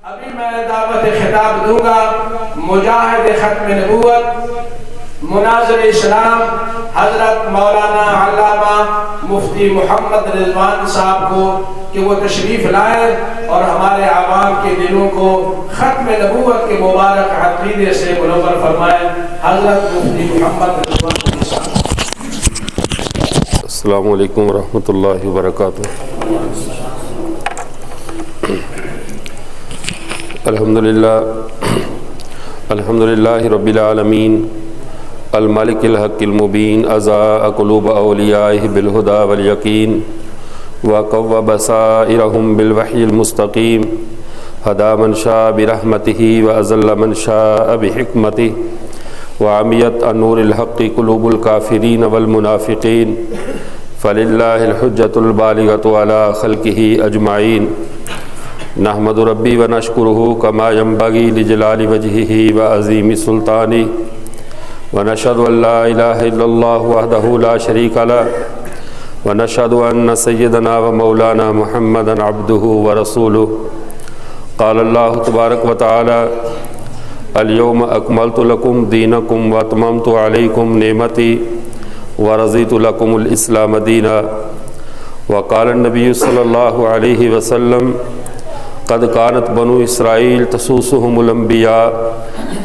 ابھی میں دعوت خطاب دوں گا مجاہد ختم نبوت مناظر اسلام حضرت مولانا علامہ مفتی محمد رضوان صاحب کو کہ وہ تشریف لائے اور ہمارے عوام کے دلوں کو ختم نبوت کے مبارک عقیدے سے منور فرمائے۔ حضرت مفتی محمد رضوان صاحب۔ السلام علیکم ورحمۃ اللہ وبرکاتہ۔ الحمدللہ رب العالمین المالک الحق المبین ازاء قلوب اولیائہ بالہدی والیقین وقوّ بصائرہم بالوحی المستقیم ہدی من شاء برحمتہ واذل من شاء بحکمتہ وعمیت عن نور الحق قلوب الکافرین والمنافقین فللہ الحجۃ البالغۃ علی خلقہ اجمعین نحمد ربی ونشکرہ کما ینبغی لجلال وجہہ وعظیم سلطانہ ونشہد ان لا الہ الا اللہ وحدہ لا شریک لہ ونشہد ان سیدنا ومولانا محمدا عبدہ ورسولہ قال اللہ تبارک وتعالی اليوم اکملت لکم دینکم واتممت علیکم نعمتی ورضیت لکم الاسلام دینا وقال النبی صلی اللہ علیہ وسلم قد كانت بنو اسرائیل تسوسهم الانبیاء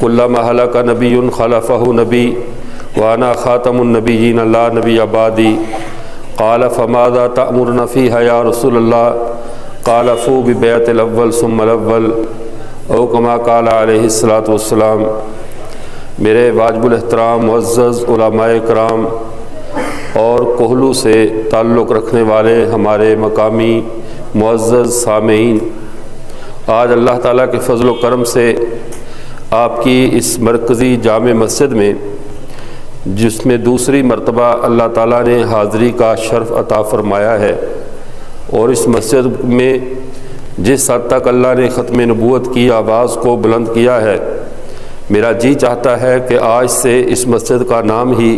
كلما هلك نبی خلفه نبی وانا خاتم النبیین لا نبی بعدی قال فماذا تأمرنا فيها یا رسول اللہ قال فو ببیعت الاول ثم الاول او کما قال علیہ الصلاۃ والسلام۔ میرے واجب الاحترام معزز علماء کرام اور کوہلو سے تعلق رکھنے والے ہمارے مقامی معزز سامعین، آج اللہ تعالیٰ کے فضل و کرم سے آپ کی اس مرکزی جامع مسجد میں، جس میں دوسری مرتبہ اللہ تعالیٰ نے حاضری کا شرف عطا فرمایا ہے، اور اس مسجد میں جس حد تک اللہ نے ختم نبوت کی آواز کو بلند کیا ہے، میرا جی چاہتا ہے کہ آج سے اس مسجد کا نام ہی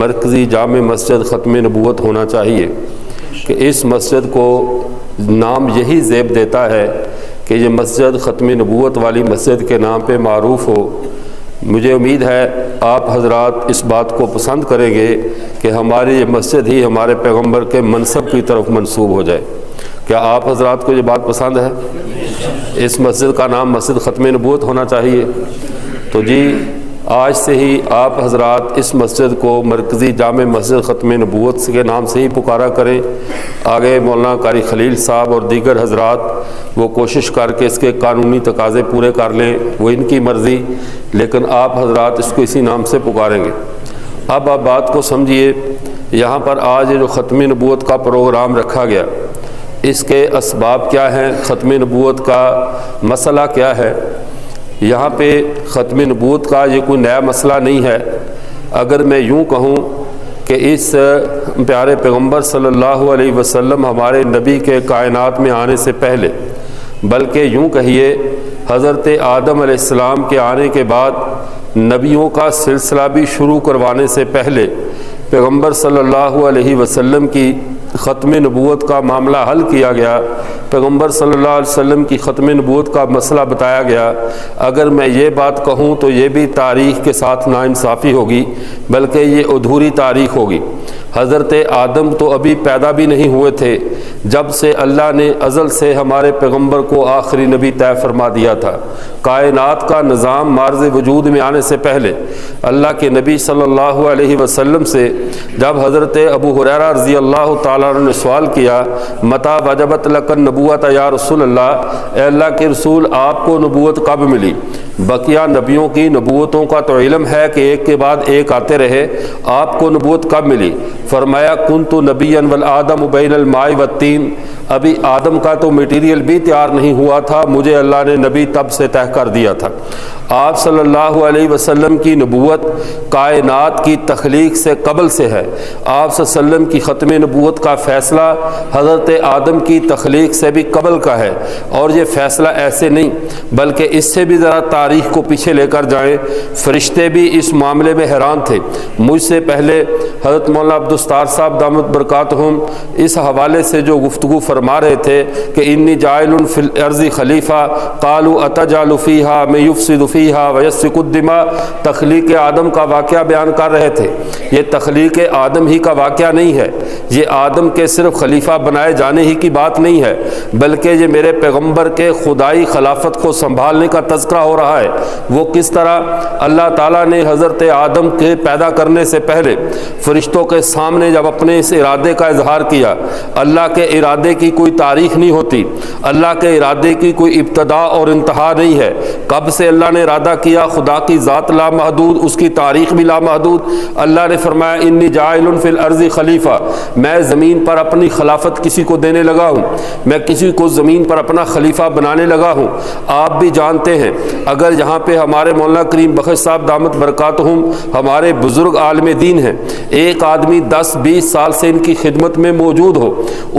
مرکزی جامع مسجد ختم نبوت ہونا چاہیے، کہ اس مسجد کو نام یہی زیب دیتا ہے کہ یہ مسجد ختم نبوت والی مسجد کے نام پہ معروف ہو۔ مجھے امید ہے آپ حضرات اس بات کو پسند کریں گے کہ ہماری یہ مسجد ہی ہمارے پیغمبر کے منصب کی طرف منسوب ہو جائے۔ کیا آپ حضرات کو یہ بات پسند ہے؟ اس مسجد کا نام مسجد ختم نبوت ہونا چاہیے۔ تو جی آج سے ہی آپ حضرات اس مسجد کو مرکزی جامع مسجد ختم نبوت کے نام سے ہی پکارا کریں۔ آگے مولانا قاری خلیل صاحب اور دیگر حضرات وہ کوشش کر کے اس کے قانونی تقاضے پورے کر لیں، وہ ان کی مرضی، لیکن آپ حضرات اس کو اسی نام سے پکاریں گے۔ اب آپ بات کو سمجھیے، یہاں پر آج جو ختم نبوت کا پروگرام رکھا گیا، اس کے اسباب کیا ہیں، ختم نبوت کا مسئلہ کیا ہے۔ یہاں پہ ختم نبوت کا یہ کوئی نیا مسئلہ نہیں ہے۔ اگر میں یوں کہوں کہ اس پیارے پیغمبر صلی اللہ علیہ وسلم ہمارے نبی کے کائنات میں آنے سے پہلے، بلکہ یوں کہیے حضرت آدم علیہ السلام کے آنے کے بعد نبیوں کا سلسلہ بھی شروع کروانے سے پہلے پیغمبر صلی اللہ علیہ وسلم کی ختم نبوت کا معاملہ حل کیا گیا، پیغمبر صلی اللہ علیہ وسلم کی ختم نبوت کا مسئلہ بتایا گیا۔ اگر میں یہ بات کہوں تو یہ بھی تاریخ کے ساتھ ناانصافی ہوگی، بلکہ یہ ادھوری تاریخ ہوگی۔ حضرت آدم تو ابھی پیدا بھی نہیں ہوئے تھے جب سے اللہ نے ازل سے ہمارے پیغمبر کو آخری نبی طے فرما دیا تھا۔ کائنات کا نظام مارز وجود میں آنے سے پہلے اللہ کے نبی صلی اللہ علیہ وسلم سے جب حضرت ابو ہریرہ رضی اللہ تعالیٰ عنہ نے سوال کیا متی وجبت لک النبوۃ یا رسول اللہ، اے اللہ کے رسول آپ کو نبوت کب ملی؟ بقیہ نبیوں کی نبوتوں کا تو علم ہے کہ ایک کے بعد ایک آتے رہے، آپ کو نبوت کب ملی؟ فرمایا کنت نبیا والآدم بین الماء والطین، ابھی آدم کا تو میٹیریل بھی تیار نہیں ہوا تھا، مجھے اللہ نے نبی تب سے طے کر دیا تھا۔ آپ صلی اللہ علیہ وسلم کی نبوت کائنات کی تخلیق سے قبل سے ہے۔ آپ صلی اللہ علیہ وسلم کی ختم نبوت کا فیصلہ حضرت آدم کی تخلیق سے بھی قبل کا ہے، اور یہ فیصلہ ایسے نہیں بلکہ اس سے بھی ذرا تاریخ کو پیچھے لے کر جائیں۔ فرشتے بھی اس معاملے میں حیران تھے۔ مجھ سے پہلے حضرت مولانا عبدالستار صاحب دامت برکاتہم اس حوالے سے جو گفتگو فرما فرما رہے تھے کہ انی جاعل فی الارض خلیفہ قالوا اتجعل فیہا من یفسد فیہا ویسفک الدماء، تخلیق آدم کا واقعہ بیان کر رہے تھے۔ یہ تخلیق آدم ہی کا واقعہ نہیں ہے، یہ آدم کے صرف خلیفہ بنائے جانے ہی کی بات نہیں ہے، بلکہ یہ میرے پیغمبر کے خدائی خلافت کو سنبھالنے کا تذکرہ ہو رہا ہے۔ وہ کس طرح اللہ تعالیٰ نے حضرت آدم کے پیدا کرنے سے پہلے فرشتوں کے سامنے جب اپنے اس ارادے کا اظہار کیا۔ اللہ کے ارادے کی کوئی تاریخ نہیں ہوتی، اللہ کے ارادے کی کوئی ابتدا اور انتہا نہیں ہے۔ کب سے اللہ نے ارادہ کیا، خدا کی ذات لامحدود، اس کی تاریخ بھی لامحدود۔ اللہ نے فرمایا انی جاعل فی الارض خلیفہ، میں زمین پر اپنی خلافت کسی کو دینے لگا ہوں، میں کسی کو زمین پر اپنا خلیفہ بنانے لگا ہوں۔ آپ بھی جانتے ہیں، اگر یہاں پہ ہمارے مولانا کریم بخش صاحب دامت برکاتہم ہمارے بزرگ عالم دین ہیں، ایک آدمی 10-20 سال سے ان کی خدمت میں موجود ہو،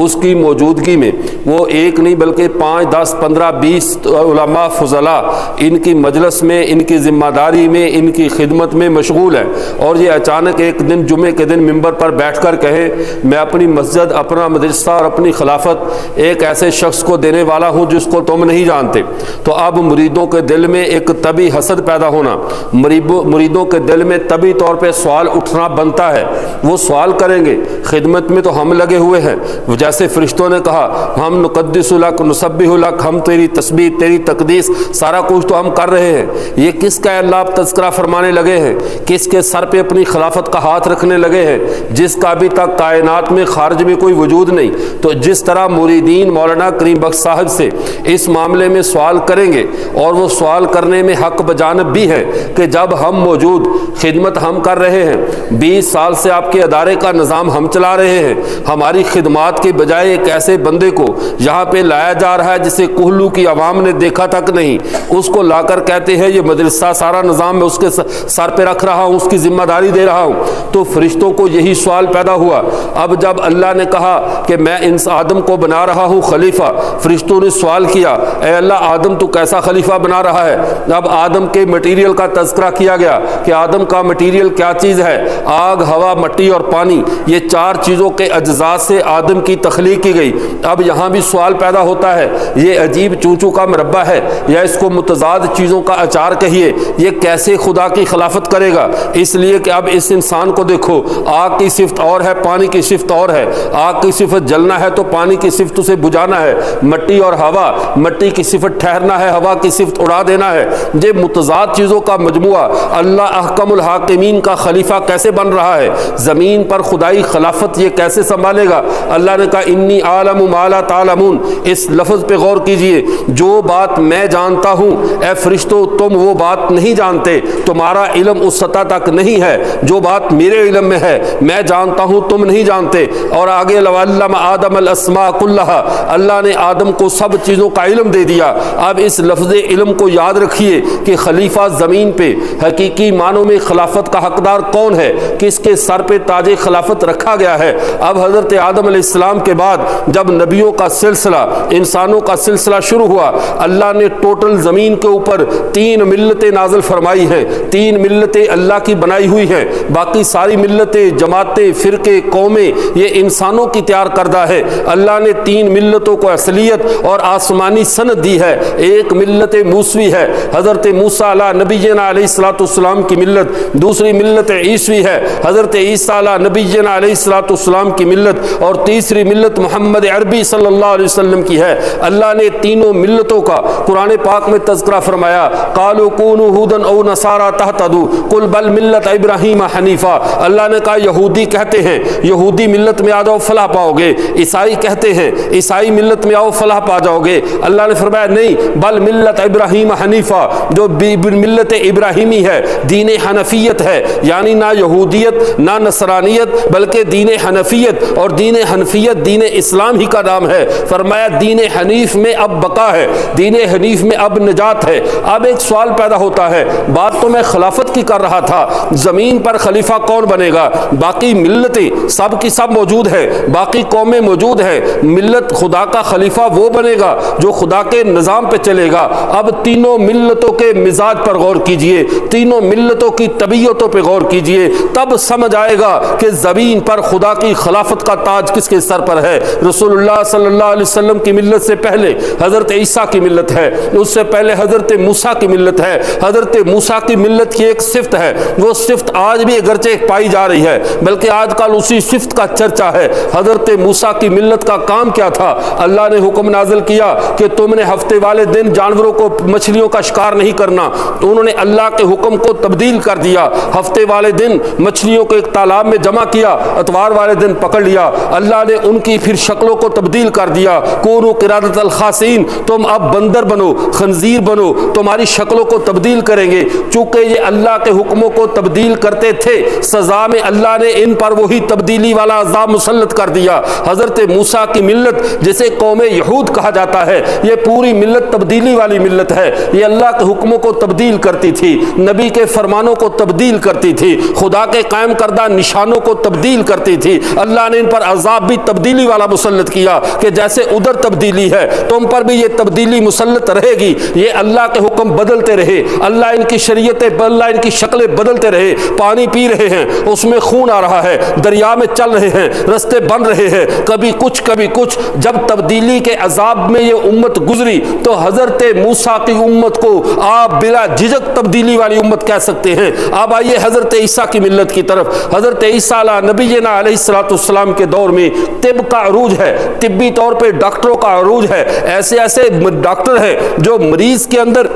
اس کی موجودگی میں وہ ایک نہیں بلکہ 5-10-15-20 علماء فضلاء ان کی مجلس میں، ان کی ذمہ داری میں، ان کی خدمت میں مشغول ہے، اور یہ اچانک ایک دن جمعے کے دن ممبر پر بیٹھ کر کہے میں اپنی مسجد، اپنا مدرسہ اور اپنی خلافت ایک ایسے شخص کو دینے والا ہوں جس کو تم نہیں جانتے، تو اب مریدوں کے دل میں ایک طبی حسد پیدا ہونا، مریدوں کے دل میں طبی طور پہ سوال اٹھنا بنتا ہے۔ وہ سوال کریں گے خدمت میں تو ہم لگے ہوئے ہیں، جیسے فرشتوں نے کہا ہم نقدس لک نسبح لک، ہم تیری تسبیح تیری تقدیس سارا کچھ تو ہم کر رہے ہیں، یہ کس کا اللہ آپ تذکرہ فرمانے لگے ہیں، کس کے سر پہ اپنی خلافت کا ہاتھ رکھنے لگے ہیں، جس کا ابھی تک کائنات میں خارج میں کوئی وجود نہیں۔ تو جس طرح مریدین مولانا کریم بخش صاحب سے اس معاملے میں سوال کریں گے، اور وہ سوال کرنے میں حق بجانب بھی ہے کہ جب ہم موجود خدمت ہم کر رہے ہیں، 20 سال سے آپ کے ادارے کا نظام ہم چلا رہے ہیں، ہماری خدمات کے بجائے ایک ایسے بندے کو یہاں پہ لایا جا رہا ہے جسے کوہلو کی عوام نے دیکھا تک نہیں، اس کو لا کر کہتے ہیں یہ مدرسہ سارا نظام میں اس کے سر پہ رکھ رہا ہوں، اس کی ذمہ داری دے رہا ہوں۔ تو فرشتوں کو یہی سوال پیدا ہوا۔ اب جب اللہ نے کہا کہ میں ان آدم کو بنا رہا ہوں خلیفہ، فرشتوں نے سوال کیا اے اللہ آدم تو کیسا خلیفہ بنا رہا ہے؟ اب آدم کے مٹیریل کا تذکرہ کیا گیا کہ آدم کا مٹیریل کیا چیز ہے، آگ، ہوا، مٹی اور پانی، یہ 4 چیزوں کے اجزاء سے آدم کی تخلیق کی گئی۔ اب یہاں بھی سوال پیدا ہوتا ہے یہ عجیب چونچو کا مربع ہے یا اس کو متضاد چیزوں کا اچار کہیے، یہ کیسے خدا کی خلافت کرے گا؟ اس لیے کہ اب اس انسان کو دیکھو، آگ کی صفت اور ہے، پانی کی صفت اور ہے، آگ کی صفت جلنا ہے تو پانی کی صفت اسے بجھانا ہے، مٹی اور ہوا، مٹی کی صفت ٹھہرنا ہے، ہوا کی صفت اڑا دینا ہے، یہ متضاد چیزوں کا مجموعہ اللہ احکم الحاکمین کا خلیفہ کیسے بن رہا ہے؟ زمین پر خدائی خلافت یہ کیسے سنبھالے گا؟ اللہ نے کہا انی عالم ما لا تعلمون، اس لفظ پہ غور کیجئے، جو بات میں جانتا ہوں اے فرشتوں تم وہ بات نہیں جانتے، تمہارا علم اس سطح تک نہیں ہے، جو بات میرے علم میں ہے میں جانتا ہوں تم نہیں جانتے۔ اور آگے وَعَلَّمَ آدَمَ الْأَسْمَاءَ كُلَّهَا، اللہ نے آدم کو سب چیزوں کا علم دے دیا۔ اب اس لفظ علم کو یاد رکھیے کہ خلیفہ زمین پہ حقیقی معنوں میں خلافت کا حقدار کون ہے، کس کے سر پہ تاج خلافت رکھا گیا ہے۔ اب حضرت آدم علیہ السلام کے بعد جب نبیوں کا سلسلہ، انسانوں کا سلسلہ شروع ہوا، اللہ نے ٹوٹل زمین کے اوپر 3 ملتیں نازل فرمائی ہیں، 3 ملتیں اللہ کی بنائی ہوئی ہیں، باقی ساری ملتیں، جماعتیں، فرقے، قومیں یہ انسانوں کی تیار کردہ ہے۔ اللہ نے 3 ملتوں کو اصلیت اور آسمانی سند دی ہے۔ ایک ملت موسوی ہے، حضرت موسیٰ علیہ نبینا علیہ السلام کی ملت، دوسری ملت عیسوی ہے، حضرت عیسیٰ علیہ نبینا علیہ السلام کی ملت، اور تیسری ملت محمد عربی صلی اللہ علیہ وسلم کی ہے۔ اللہ نے تینوں ملتوں کا قرآن پاک میں تذکرہ فرمایا، قالوا کونوا ھودا او نصارى تہتدوا قل بل ملت ابراہیم حنیفا۔ اللہ نے کہا یہودی کہتے ہیں یہودی ملت میں آ جاؤ فلاح پاؤ گے، عیسائی کہتے ہیں عیسائی ملت میں آؤ فلاح پا جاؤ گے۔ اللہ نے فرمایا نہیں، بل ملت ابراہیم حنیفا، جو ملت ابراہیمی ہے، دین حنفیت ہے، یعنی نہ یہودیت نہ نصرانیت بلکہ دین حنفیت، اور دین حنفیت دین اسلام ہی کا نام ہے۔ فرمایا دین حنیف میں اب بقا ہے، دین حنیف میں اب نجات ہے۔ اب ایک سوال پیدا ہوتا ہے، بات تو میں خلافت کی کر رہا تھا، زمین پر خلیفہ کون بنے گا؟ باقی ملتیں سب کی سب موجود ہے، باقی قومیں موجود ہیں، ملت خدا کا خلیفہ وہ بنے گا جو خدا کے نظام پہ چلے گا۔ اب تینوں ملتوں کے مزاج پر غور کیجئے، تینوں ملتوں کی طبیعتوں پہ غور کیجئے، تب سمجھ آئے گا کہ زمین پر خدا کی خلافت کا تاج کس کے سر پر ہے۔ رسول رسول اللہ صلی اللہ علیہ وسلم کی ملت سے پہلے حضرت عیسیٰ کی ملت ہے، اس سے پہلے حضرت موسیٰ کی ملت ہے۔ حضرت موسیٰ کی ملت کی ایک صفت ہے، وہ صفت آج بھی اگرچہ پائی جا رہی ہے بلکہ آج کل اسی صفت کا چرچا ہے۔ حضرت موسیٰ کی ملت کا کام کیا تھا؟ اللہ نے حکم نازل کیا کہ تم نے ہفتے والے دن جانوروں کو، مچھلیوں کا شکار نہیں کرنا، تو انہوں نے اللہ کے حکم کو تبدیل کر دیا۔ ہفتے والے دن مچھلیوں کو ایک تالاب میں جمع کیا، اتوار والے دن پکڑ لیا۔ اللہ نے ان کی پھر شکلوں کو تبدیل کر دیا، کونوا قردۃ الخاسئین، تم اب بندر بنو، خنزیر بنو، تمہاری شکلوں کو تبدیل کریں گے۔ چونکہ یہ اللہ کے حکموں کو تبدیل کرتے تھے، سزا میں اللہ نے ان پر وہی تبدیلی والا عذاب مسلط کر دیا۔ حضرت موسیٰ کی ملت جسے قوم یہود کہا جاتا ہے، یہ پوری ملت تبدیلی والی ملت ہے۔ یہ اللہ کے حکموں کو تبدیل کرتی تھی، نبی کے فرمانوں کو تبدیل کرتی تھی، خدا کے قائم کردہ نشانوں کو تبدیل کرتی تھی۔ اللہ نے ان پر عذاب بھی تبدیلی والا مسلط کیا کہ جیسے ادھر تبدیلی ہے تم پر بھی یہ تبدیلی مسلط رہے گی۔ یہ اللہ کے حکم بدلتے رہے، اللہ ان کی شریعتیں، اللہ ان کی شکلیں بدلتے رہے۔ پانی پی رہے ہیں، اس میں خون آ رہا ہے، دریا میں چل رہے ہیں، رستے بن رہے ہیں، کبھی کچھ کبھی کچھ۔ جب تبدیلی کے عذاب میں یہ امت گزری تو حضرت موسیٰ کی امت کو آپ بلا جھجک تبدیلی والی امت کہہ سکتے ہیں۔ اب آئیے حضرت عیسیٰ کی ملت کی طرف۔ حضرت عیسیٰ نبینا علیہ السلام کے دور میں طب کا عروج ہے، طبی طور پہ ڈاکٹروں کا عروج ہے۔ ایسے ایسے ڈاکٹر ہیں جو مریض کے اندر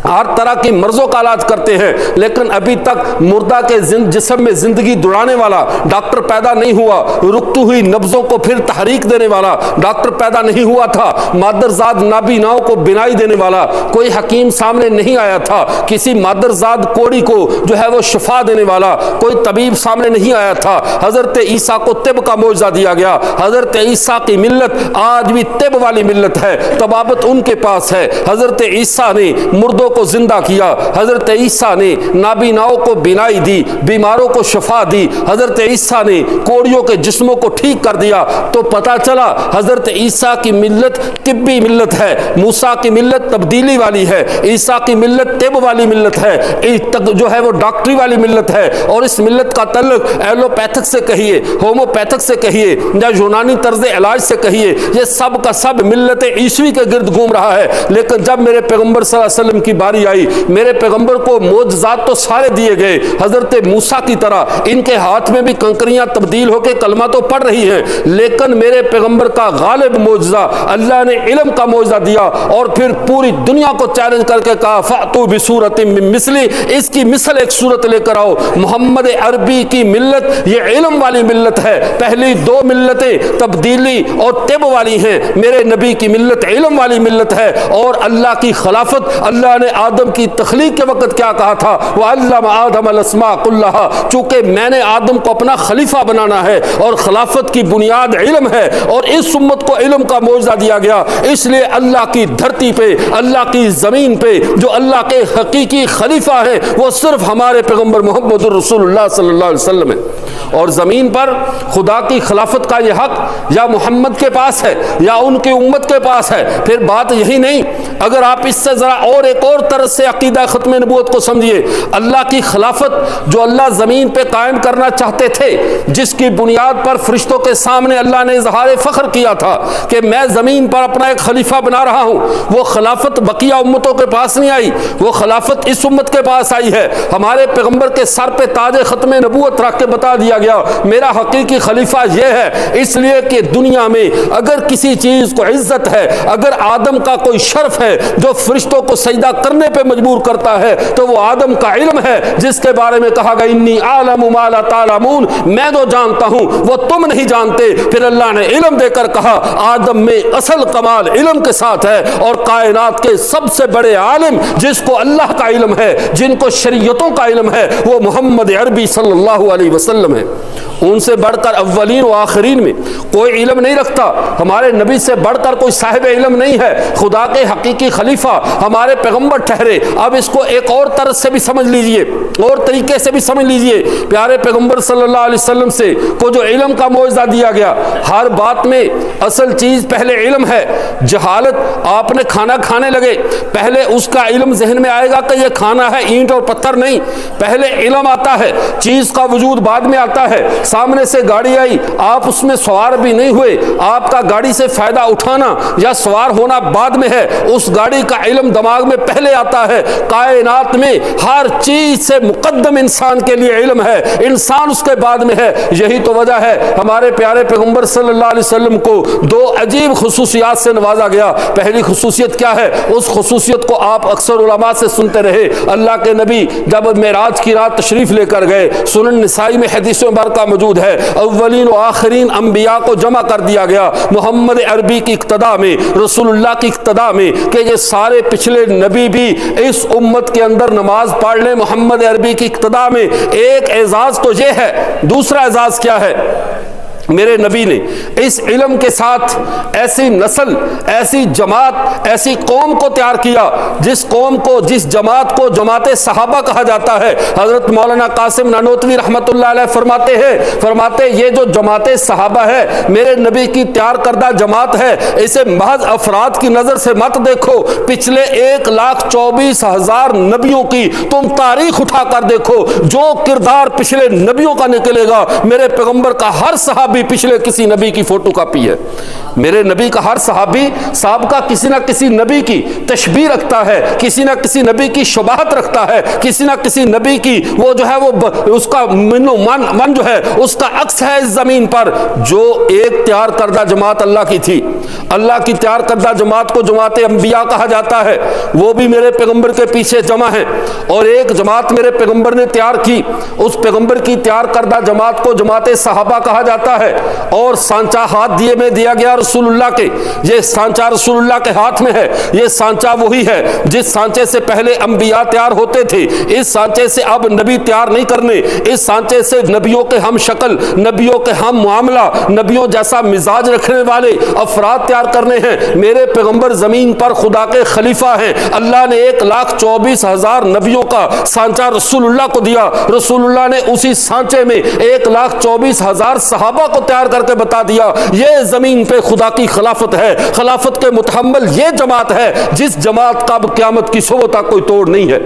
ہر طرح کی مرضوں کا علاج کرتے ہیں، لیکن ابھی تک مردہ کے جسم میں زندگی دوڑانے والا ڈاکٹر پیدا نہیں ہوا، رکتی ہوئی نبضوں کو پھر تحریک دینے والا ڈاکٹر پیدا نہیں ہوا تھا، مادرزاد نابیناؤں کو بینائی دینے والا کوئی حکیم سامنے نہیں آیا تھا، کسی مادرزاد کوڑی کو جو ہے وہ شفا دینے والا کوئی طبیب سامنے نہیں آیا تھا۔ حضرت عیسیٰ کو طب کا معجزہ دیا گیا۔ حضرت عیسیٰ کی ملت آج بھی طب والی ملت ہے، طبابت ان کے پاس ہے۔ حضرت عیسیٰ نے مردوں کو زندہ کیا، حضرت عیسیٰ نے نابیناؤں کو بینائی دی، بیماروں کو شفا دی، حضرت عیسیٰ نے کوڑیوں کے جسموں کو ٹھیک کر دیا۔ تو پتہ چلا حضرت عیسیٰ کی ملت طبی ملت ہے، موسیٰ کی ملت تبدیلی والی ہے، عیسیٰ کی ملت طب والی ملت ہے، جو ہے وہ ڈاکٹری والی ملت ہے۔ اور اس ملت کا تعلق ایلوپیتھک سے کہیے، ہوموپیتھک سے کہیے یا یونانی طرز علاج سے کہیے، یہ سب کا سب ملت عیسوی کے گرد گھوم رہا ہے۔ لیکن جب میرے پیغمبر صلی اللہ علیہ وسلم کی باری آئی، میرے پیغمبر کو معجزات تو سارے دیے گئے، حضرت موسیٰ کی طرح ان کے ہاتھ میں بھی کنکریاں تبدیل ہو کے کلمہ تو پڑھ رہی ہیں، لیکن میرے پیغمبر کا غالب معجزہ اللہ نے علم کا معجزہ دیا اور پھر پوری دنیا کو چیلنج کر کے کہا فَأْتُوا بِسُورَةٍ مِّن مِّثْلِهِ، اس کی مثل ایک صورت لے کر آؤ۔ محمد عربی کی ملت یہ علم والی ملت ہے، پہلی دو ملتیں تبدیلی اور طب والی ہیں، میرے نبی کی ملت علم والی ملت ہے۔ اور اللہ کی خلافت، اللہ نے آدم کی تخلیق کے وقت کیا کہا تھا؟ وَعَلَّمَ آدَمَ الْأَسْمَاءَ كُلَّهَا، چونکہ میں نے آدم کو اپنا خلیفہ بنانا ہے اور خلافت کی بنیاد علم ہے اور اس امت کو علم کا معجزہ دیا گیا، اس لیے اللہ کی دھرتی پہ، اللہ کی زمین پہ جو اللہ کے حقیقی خلیفہ ہیں وہ صرف ہمارے پیغمبر محمد رسول اللہ صلی اللہ علیہ وسلم ہے۔ اور زمین پر خدا کی خلافت کا یہ حق یا محمد کے پاس ہے یا ان کی امت کے پاس ہے۔ پھر بات یہی نہیں، اگر آپ اس سے ذرا اور ایک اور طرح سے عقیدہ ختم نبوت کو سمجھیے، اللہ کی خلافت جو اللہ زمین پہ قائم کرنا چاہتے تھے، جس کی بنیاد پر فرشتوں کے سامنے اللہ نے اظہار فخر کیا تھا کہ میں زمین پر اپنا ایک خلیفہ بنا رہا ہوں، وہ خلافت بقیہ امتوں کے پاس نہیں آئی، وہ خلافت اس امت کے پاس آئی ہے۔ ہمارے پیغمبر کے سر پہ تاج ختم نبوت رکھ کے بتا دیا گیا میرا حقیقی خلیفہ یہ ہے، اس لیے کہ دنیا میں اگر کسی چیز کو عزت ہے، اگر آدم کا کوئی شرف ہے جو فرشتوں کو سجدہ کرنے پہ مجبور کرتا ہے تو وہ آدم کا علم ہے، جس کے بارے میں کہا گیا انی اعلم ما لا تعلمون، میں جو جانتا ہوں وہ تم نہیں جانتے۔ پھر اللہ نے علم دے کر کہا آدم میں اصل کمال علم کے ساتھ ہے، اور کائنات کے سب سے بڑے عالم جس کو اللہ کا علم ہے، جن کو شریعتوں کا علم ہے، وہ محمد عربی صلی اللہ علیہ وسلم ہے۔ ان سے بڑھ کر اولین و آخرین میں کوئی علم نہیں رکھتا، ہمارے نبی سے بڑھ کر کوئی صاحب علم نہیں ہے۔ خدا کے حقیقی خلیفہ ہمارے پیغمبر پیغمبر ٹھہرے۔ اب اس کو ایک اور طرز سے بھی سمجھ لیجئے، اور طریقے سے بھی سمجھ لیجئے، پیارے پیغمبر صلی اللہ علیہ وسلم سے کو جو علم کا معجزہ دیا گیا، ہر بات میں اصل چیز پہلے علم ہے۔ جہالت، آپ نے کھانا کھانے لگے، پہلے اس کا علم ذہن میں آئے گا کہ یہ کھانا ہے، اینٹ اور پتھر نہیں، پہلے علم آتا ہے، چیز کا وجود بعد میں آتا ہے۔ سامنے سے گاڑی آئی، آپ اس میں سوار بھی نہیں ہوئے، آپ کا گاڑی سے فائدہ اٹھانا یا سوار ہونا بعد میں ہے، اس گاڑی کا علم دماغ میں پہلے آتا ہے۔ کائنات میں ہر چیز سے مقدم انسان کے لیے علم ہے، انسان اس کے بعد میں ہے۔ یہی تو وجہ ہے ہمارے پیارے پیغمبر صلی اللہ علیہ وسلم کو دو عجیب خصوصیات سے نوازا گیا۔ پہلی خصوصیت کیا ہے؟ اس خصوصیت کو آپ اکثر علماء سے سنتے رہے، اللہ کے نبی جب معراج کی رات تشریف لے کر گئے، سنن نسائی میں حدیث مبارکہ موجود ہے، اولین و آخرین انبیاء کو جمع کر دیا گیا محمد عربی کی اقتدا میں، رسول اللہ کی اقتدا میں، کہ یہ سارے پچھلے نبی بھی اس امت کے اندر نماز پڑھ لیں محمد عربی کی اقتدا میں۔ ایک اعزاز تو یہ ہے، دوسرا اعزاز کیا ہے؟ میرے نبی نے اس علم کے ساتھ ایسی نسل، ایسی جماعت، ایسی قوم کو تیار کیا جس قوم کو، جس جماعت کو جماعت صحابہ کہا جاتا ہے۔ حضرت مولانا قاسم نانوتوی رحمۃ اللہ علیہ فرماتے یہ جو جماعت صحابہ ہے میرے نبی کی تیار کردہ جماعت ہے، اسے محض افراد کی نظر سے مت دیکھو، پچھلے 1,24,000 نبیوں کی تم تاریخ اٹھا کر دیکھو، جو کردار پچھلے نبیوں کا نکلے گا، میرے پیغمبر کا ہر صحابی پچھلے کسی نبی کی فوٹو کاپی ہے۔ میرے نبی کا ہر صحابی سابقہ کسی نہ کسی نبی کی تشبیہ رکھتا ہے، کسی نہ کسی نبی کی شباہت رکھتا ہے، کسی نہ کسی نبی کی وہ جو ہے وہ اس کا من جو ہے اس کا عکس ہے اس زمین پر۔ جو ایک تیار کردہ جماعت اللہ کی تھی، اللہ کی تیار کردہ جماعت کو جماعت انبیاء کہا جاتا ہے، وہ بھی میرے پیغمبر کے پیچھے جمع ہے، اور ایک جماعت میرے پیغمبر نے تیار کی، اس پیغمبر کی تیار کردہ جماعت کو جماعت صحابہ کہا جاتا ہے۔ اور سانچہ ہاتھ دیے میں دیا گیا رسول اللہ کے، یہ سانچہ رسول اللہ کے ہاتھ میں ہے، یہ سانچہ وہی ہے جس سانچے سے پہلے انبیاء تیار ہوتے تھے، اس سانچے سے اب نبی تیار نہیں کرنے، اس سانچے سے نبیوں کے ہم شکل، نبیوں کے ہم معاملہ، نبیوں جیسا مزاج رکھنے والے افراد تیار کرنے ہیں۔ میرے پیغمبر زمین پر خدا کے خلیفہ ہیں، اللہ نے 1,24,000 نبیوں کا سانچہ رسول اللہ کو دیا، رسول اللہ نے اسی سانچے میں 1,24,000 صحابہ کو تیار کر کے بتا دیا یہ زمین پہ خدا کی خلافت ہے، خلافت کے متحمل یہ جماعت ہے جس جماعت کا قیامت کی صبح تک کوئی توڑ نہیں ہے۔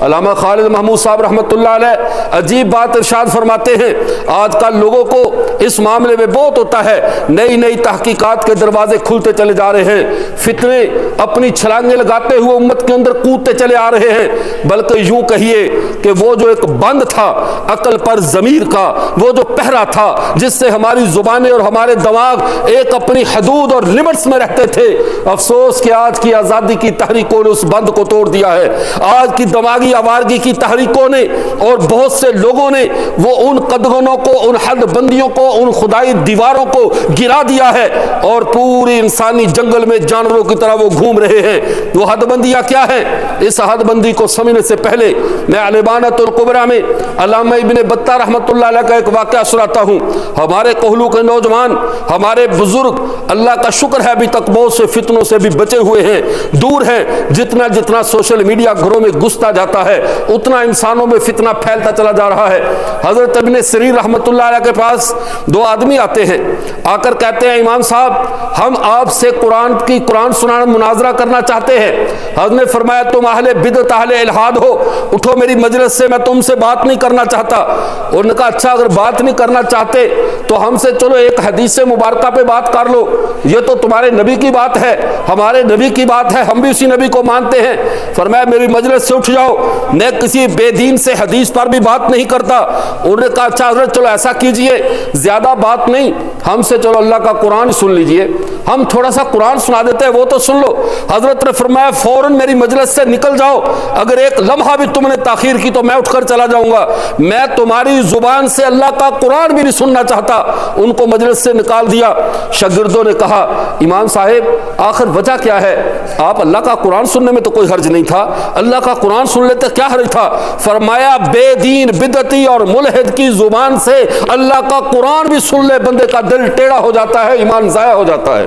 علامہ خالد محمود صاحب رحمۃ اللہ علیہ عجیب بات ارشاد فرماتے ہیں، آج کل لوگوں کو اس معاملے میں بہت ہوتا ہے، نئی نئی تحقیقات کے دروازے کھلتے چلے جا رہے ہیں، فتنے اپنی چھلانگیں لگاتے ہوئے امت کے اندر کودتے چلے آ رہے ہیں، بلکہ یوں کہیے کہ وہ جو ایک بند تھا عقل پر ضمیر کا، وہ جو پہرا تھا جس سے ہماری زبانیں اور ہمارے دماغ ایک اپنی حدود اور لمٹس میں رہتے تھے، افسوس کہ آج کی آزادی کی تحریکوں نے اس بند کو توڑ دیا ہے۔ آج کی دماغی آوارگی کی تحریکوں نے اور بہت سے لوگوں نے وہ ان قدغنوں کو، ان حد بندیوں کو، ان خدائی دیواروں کو گرا دیا ہے، اور پوری انسانی جنگل میں جانوروں کی طرح وہ گھوم رہے ہیں۔ وہ حد بندیاں کیا ہیں؟ اس حد بندی کو سمجھنے سے پہلے میں البانۃ الکبریٰ میں علامہ ابن بطہ رحمۃ اللہ علیہ کا ایک واقعہ سناتا ہوں۔ ہمارے کوہلو کے نوجوان، ہمارے بزرگ، اللہ کا شکر ہے ابھی تک بہت سے فتنوں سے بھی بچے ہوئے ہیں، دور ہیں۔ جتنا جتنا سوشل میڈیا گھروں میں گھستا جاتا ہے اتنا انسانوں میں فتنہ پھیلتا چلا جا رہا ہے۔ حضرت ابن سیرین رحمۃ اللہ علیہ کے پاس دو آدمی آتے ہیں، آ کر کہتے ہیں امام صاحب ہم آپ سے قرآن سنانا مناظرہ کرنا چاہتے ہیں۔ حضرت نے فرمایا تم اہل بدعت اہل الحاد ہو، اٹھو میری مجلس سے، میں تم سے بات نہیں کرنا چاہتا۔ انہوں نے کہا اچھا اگر بات نہیں کرنا چاہتے تو ہم سے چلو ایک حدیث مبارکہ پہ بات کر لو، یہ تو تمہارے نبی کی بات ہے، ہمارے نبی کی بات ہے، ہم بھی اسی نبی کو مانتے ہیں۔ فرمایا میری مجلس سے اٹھ جاؤ، میں کسی بے دین سے حدیث پر بھی بات نہیں کرتا۔ انہوں نے کہا اچھا حضرت چلو ایسا کیجئے، زیادہ بات نہیں، ہم سے چلو اللہ کا قرآن سن لیجئے، ہم تھوڑا سا قرآن سنا دیتے ہیں وہ تو سن لو۔ حضرت نے فرمایا فوراً میری مجلس سے نکل جاؤ، اگر ایک لمحہ بھی تم نے تاخیر کی تو میں اٹھ کر چلا جاؤں گا، میں تمہاری زبان سے اللہ کا قرآن بھی نہیں سننا چاہتا۔ ان کو مجلس سے نکال دیا۔ شاگردوں نے کہا امام صاحب آخر وجہ کیا ہے؟ آپ اللہ کا قرآن سننے میں تو کوئی حرج نہیں تھا، اللہ کا قرآن سن لیتے کیا حرج تھا؟ فرمایا بے دین بدعتی اور ملحد کی زبان سے اللہ کا قرآن بھی سن لے بندے کا دل ٹیڑھا ہو جاتا ہے، ایمان ضائع ہو جاتا ہے۔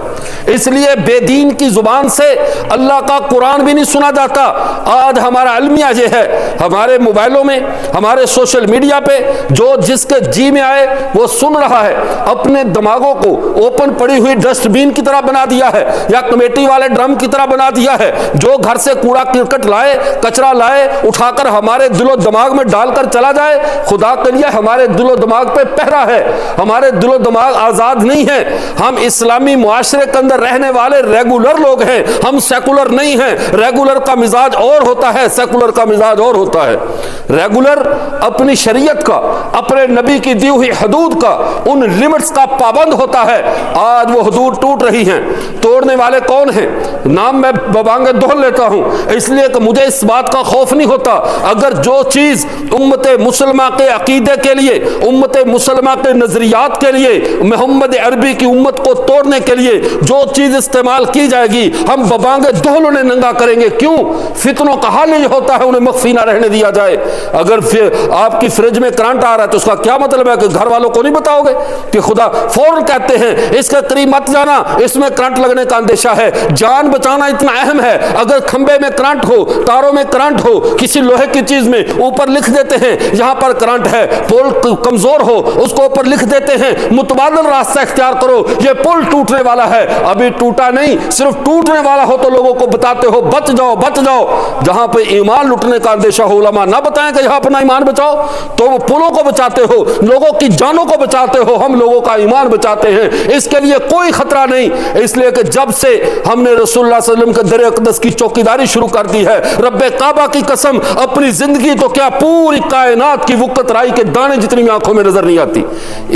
اس لیے بے دین کی زبان سے اللہ کا قرآن بھی نہیں سنا جاتا۔ آج ہمارا المیہ یہ ہے، ہمارے موبائلوں میں، ہمارے سوشل میڈیا پہ جو جس کے جی میں آئے وہ سن رہا ہے، اپنے دماغوں کو اوپن پڑی ہوئی ڈسٹ بین کی طرح بنا دیا ہے یا کمیٹی والے ڈرم کی طرح بنا دیا ہے۔ جو گھر سے کوڑا کرکٹ لائے، کچرا لائے، اٹھا کر ہمارے دل و دماغ میں ڈال کر چلا جائے۔ خدا کے لیے ہمارے دل و دماغ پہ پہرا ہے، ہمارے دل و دماغ آزاد نہیں ہے۔ ہم اسلامی معاشرے کے اندر رہنے والے ریگولر لوگ ہیں، ہم سیکولر نہیں ہیں۔ ریگولر کا مزاج اور ہوتا ہے، سیکولر کا مزاج اور ہوتا ہے۔ ریگولر اپنی شریعت کا، اپنے نبی کی دی ہوئی حدود کا، ان لمٹس کا پابند ہوتا ہے۔ آج وہ حدود ٹوٹ رہی ہیں۔ توڑنے والے کون ہیں؟ نام میں ببانگ دہل لیتا ہوں اس لیے کہ مجھے اس بات کا خوف نہیں ہوتا۔ اگر جو چیز امت مسلمہ کے عقیدے کے لیے، امت مسلمہ کے نظریات کے لیے، محمد عربی کی امت کو توڑنے کے لیے جو چیز استعمال کی جائے گی، ہم ببانگ دہل انہیں ننگا کریں گے۔ کیوں؟ فتنوں کا حل یہ ہوتا ہے انہیں مخفی نہ رہنے دیا جائے۔ اگر آپ کی فریج میں کرنٹ آ رہا ہے تو اس کا کیا مطلب ہے کہ گھر والوں کو نہیں بتاؤ گے کہ خدا فوراً کہتے ہیں اس کے قریب مت جانا، اس میں کرنٹ لگنے کا اندیشہ ہے۔ جان بچانا اتنا اہم ہے، اگر کھمبے میں کرنٹ ہو، تاروں میں کرنٹ ہو، کسی لوہے کی چیز میں اوپر لکھ دیتے ہیں یہاں پر کرنٹ ہے، پول کمزور ہو اس کو اوپر لکھ دیتے ہیں متبادل راستہ اختیار کرو، یہ پل ٹوٹنے والا ہے۔ ابھی ٹوٹا نہیں، صرف ٹوٹنے والا ہو تو لوگوں کو بتاتے ہو بچ جاؤ بچ جاؤ۔ جہاں پہ ایمان لٹنے کا اندیشہ ہو علماء نہ بتائیں کہ یہاں اپنا ایمان بچاؤ، تو وہ پلوں کو بچاتے ہو، لوگوں کی جانوں کو بچاتے ہو، ہم لوگوں کا ایمان بچاتے ہیں۔ اس کے لیے کوئی خطرہ نہیں، اس لیے کہ جب سے ہم نے رسول اللہ صلی اللہ علیہ وسلم کے در اقدس کی چوکیداری شروع کر دی ہے، رب کعبہ کی قسم اپنی زندگی تو کیا پوری کائنات کی وقت رائی کے دانے جتنی آنکھوں میں نظر نہیں آتی۔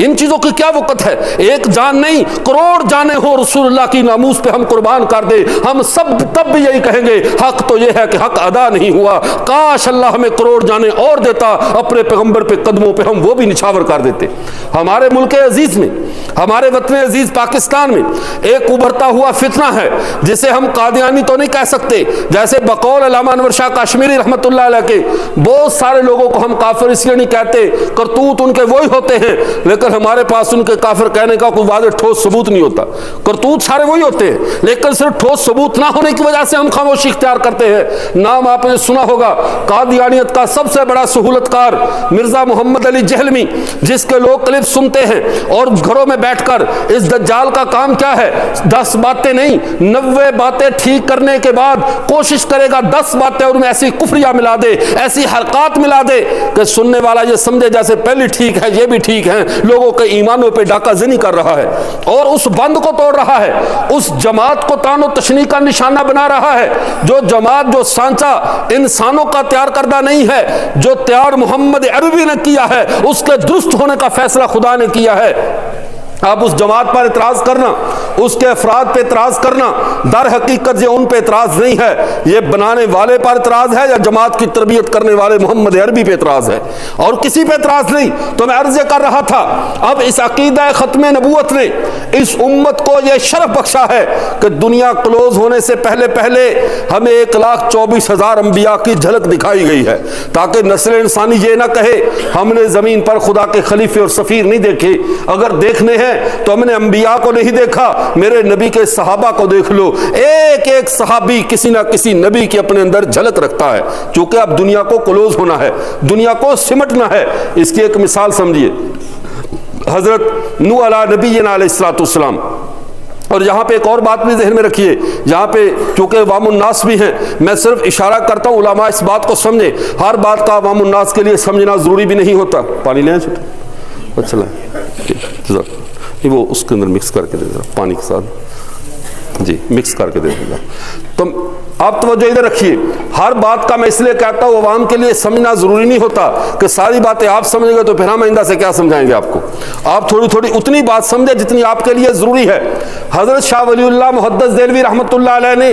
ان چیزوں کی کیا وقت ہے؟ ایک جان نہیں کروڑ جانیں ہو رسول اللہ کی ناموس پہ ہم قربان کر دے، ہم سب تب بھی یہی کہیں گے حق تو یہ ہے کہ حق ادا نہیں ہوا، کاش اللہ ہمیں کروڑ جانیں اور دیتا، اپنے پیغمبر پہ قدموں پہ ہم وہ بھی نچھاور کر دیتے۔ ہمارے ملک عزیز میں، ہمارے وطن عزیز پاکستان میں ایک ابھرتا ہوا فتنہ ہے جسے ہم قادیانی تو نہیں کہہ سکتے، جیسے بقول علامہ انور شاہ کشمیری رحمۃ اللہ علیہ کے بہت سارے لوگوں کو ہم کافر اس لیے نہیں کہتے، کرتوت ان کے وہی ہوتے ہیں، لیکن ہمارے پاس ان کے کافر کہنے کا کوئی واضح ٹھوس ثبوت نہیں ہوتا۔ کرتوت سارے وہی ہوتے ہیں لیکن صرف ٹھوس ثبوت نہ ہونے کی وجہ سے ہم خاموشی اختیار کرتے ہیں۔ نام آپ نے سنا ہوگا قادیانیت کا سب سے بڑا سہولت کار مرزا محمد علی جہلمی، جس کے لوگ کلپ سنتے ہیں اور گھروں میں بیٹھ کر اس دجال کا کام کیا ہے، 10 باتیں نہیں 90 باتیں ٹھیک کرنے کے بعد کوشش کرے گا 10 باتیں ان میں ایسی کفریاں ملا دے، ایسی حرکات ملا دے کہ سننے والا یہ سمجھے جیسے پہلی ٹھیک ہے یہ بھی ٹھیک ہے، لوگوں کے ایمانوں پہ ڈاکہ زنی کر رہا ہے اور اس بند کو توڑ رہا ہے، اس جماعت کو تان و تشنیع کا نشانہ بنا رہا ہے۔ جو جماعت، جو سانچہ انسانوں کا تیار کردہ نہیں ہے، جو تیار محمد عربی نے کیا ہے، اس کے درست ہونے کا فیصلہ خدا نے کیا ہے۔ اب اس جماعت پر اعتراض کرنا، اس کے افراد پہ اعتراض کرنا، در حقیقت یہ ان پہ اعتراض نہیں ہے، یہ بنانے والے پر اعتراض ہے یا جماعت کی تربیت کرنے والے محمد عربی پہ اعتراض ہے، اور کسی پہ اعتراض نہیں۔ تو میں عرض کر رہا تھا اب اس عقیدہ ختم نبوت نے اس امت کو یہ شرف بخشا ہے کہ دنیا کلوز ہونے سے پہلے پہلے ہمیں 1,24,000 انبیاء کی جھلک دکھائی گئی ہے، تاکہ نسل انسانی یہ نہ کہے ہم نے زمین پر خدا کے خلیفے اور سفیر نہیں دیکھے، اگر دیکھنے ہیں تو ہم نے انبیاء کو نہیں دیکھا، میرے نبی کے صحابہ کو دیکھ لو، ایک ایک صحابی کسی نہ کسی نبی کے اپنے اندر جھلک رکھتا ہے، چونکہ اب دنیا کو کلوز ہونا ہے، دنیا کو سمٹنا ہے۔ اس کی ایک مثال سمجھیے، حضرت نوح علیہ نبینا علیہ الصلوۃ والسلام، اور یہاں پہ ایک اور بات بھی ذہن میں رکھیے، یہاں پہ چونکہ عوام الناس بھی ہیں، میں صرف اشارہ کرتا ہوں علماء اس بات کو سمجھیں، ہر بات کا عوام الناس کے لیے سمجھنا ضروری بھی نہیں ہوتا۔ پانی لیں چھوٹا، اچھا لیں، وہ اس کے اندر مکس کر کے دے دیں پانی کے ساتھ، جی مکس کر کے دے دیں۔ تو آپ توجہ ادھر رکھیے، ہر بات کا میں اس لیے کہتا ہوں عوام کے لیے سمجھنا ضروری نہیں ہوتا کہ ساری باتیں آپ سمجھیں گے تو پھر ہم آئندہ سے کیا سمجھائیں گے آپ کو. آپ تھوڑی تھوڑی اتنی بات سمجھیں جتنی آپ کے لیے ضروری ہے. حضرت شاہ ولی اللہ محدث دہلوی رحمۃ اللہ علیہ نے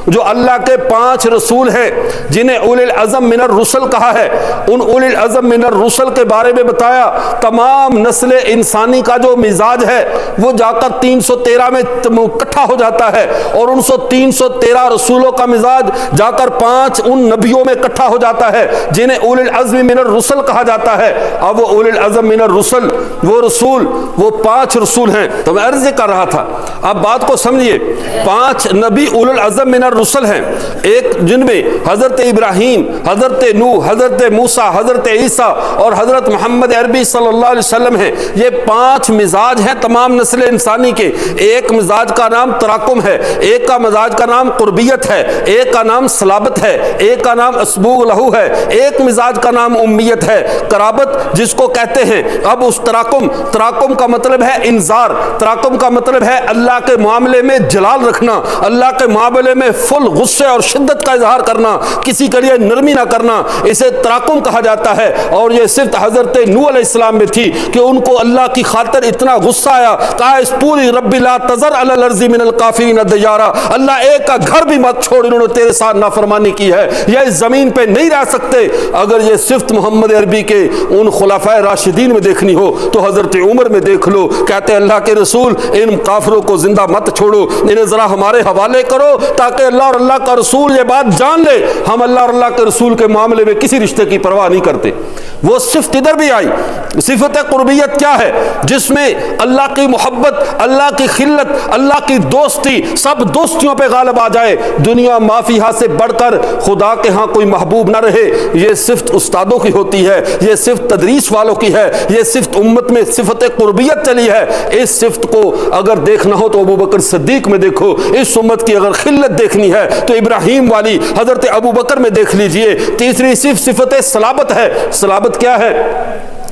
جو اللہ کے 5 رسول ہیں جنہیں اولی العزم من الرسل کہا ہے، ان اولی العزم من الرسل کے بارے میں بتایا تمام نسل انسانی کا جو مزاج ہے وہ جا کر 313 میں اکٹھا ہو جاتا ہے، اور ان 313 رسولوں کا مزاج جا کر 5 ان نبیوں میں اکٹھا ہو جاتا ہے جنہیں اولی العزم من الرسل کہا جاتا ہے. اب وہ اولی العزم من الرسل وہ رسول وہ 5 رسول ہیں. تو میں عرض کر رہا تھا اب بات کو سمجھیے، 5 نبی اولی العزم من الرسل ہیں، ایک جن میں حضرت ابراہیم، حضرت نوح، حضرت موسیٰ، حضرت عیسیٰ اور حضرت محمد عربی صلی اللہ علیہ وسلم ہیں. یہ 5 مزاج ہیں تمام نسل انسانی کے. ایک مزاج کا نام تراکم ہے، ایک کا مزاج کا نام قربیت ہے، ایک کا نام صلابت ہے، ایک کا نام اسبوغ لہو ہے، ایک مزاج کا نام امیت ہے، قرابت جس کو کہتے ہیں. اب اس تراکم کا مطلب ہے انذار، تراکم کا مطلب ہے اللہ کے معاملے میں جلال رکھنا، اللہ کے معاملے میں فل غصے اور شدت کا اظہار کرنا، کسی کے لیے نرمی نہ کرنا، اسے تراکم کہا جاتا ہے. اور یہ صرف حضرت نوح علیہ السلام میں تھی کہ ان کو اللہ کی خاطر اتنا غصہ آیا، کہا اس پوری رب لا تذر علی الارض من الکافرین دیارا، اللہ ایک کا گھر بھی مت چھوڑ، انہوں نے تیرے ساتھ نافرمانی کی ہے، یہ اس زمین پہ نہیں رہ سکتے. اگر یہ صفت محمد عربی کے ان خلفائے راشدین میں دیکھنی ہو تو حضرت عمر میں دیکھ لو. کہتے اللہ کے رسول ان کافروں کو زندہ مت چھوڑو، انہیں ذرا ہمارے حوالے کرو تاکہ اللہ اور اللہ کا رسول یہ بات جان لے ہم اللہ اور اللہ کے رسول کے معاملے میں کسی رشتے کی پرواہ نہیں کرتے. وہ صفت ادھر بھی آئی. صفت قربیت کیا ہے؟ جس میں اللہ کی محبت، اللہ کی خلت، اللہ کی دوستی، سب دوستیوں پہ غالب آ جائے، دنیا مافیہا سے بڑھ کر خدا کے ہاں کوئی محبوب نہ رہے. یہ صفت استادوں کی ہوتی ہے، یہ صفت تدریس والوں کی ہے، یہ صفت امت میں صفت قربیت چلی ہے. اس صفت کو اگر دیکھنا ہو تو ابو بکر صدیق میں دیکھو. اس امت کی اگر خلت دیکھنی ہے تو ابراہیم والی حضرت ابو بکر میں دیکھ لیجئے. تیسری صفت صلابت ہے. صلابت کیا ہے؟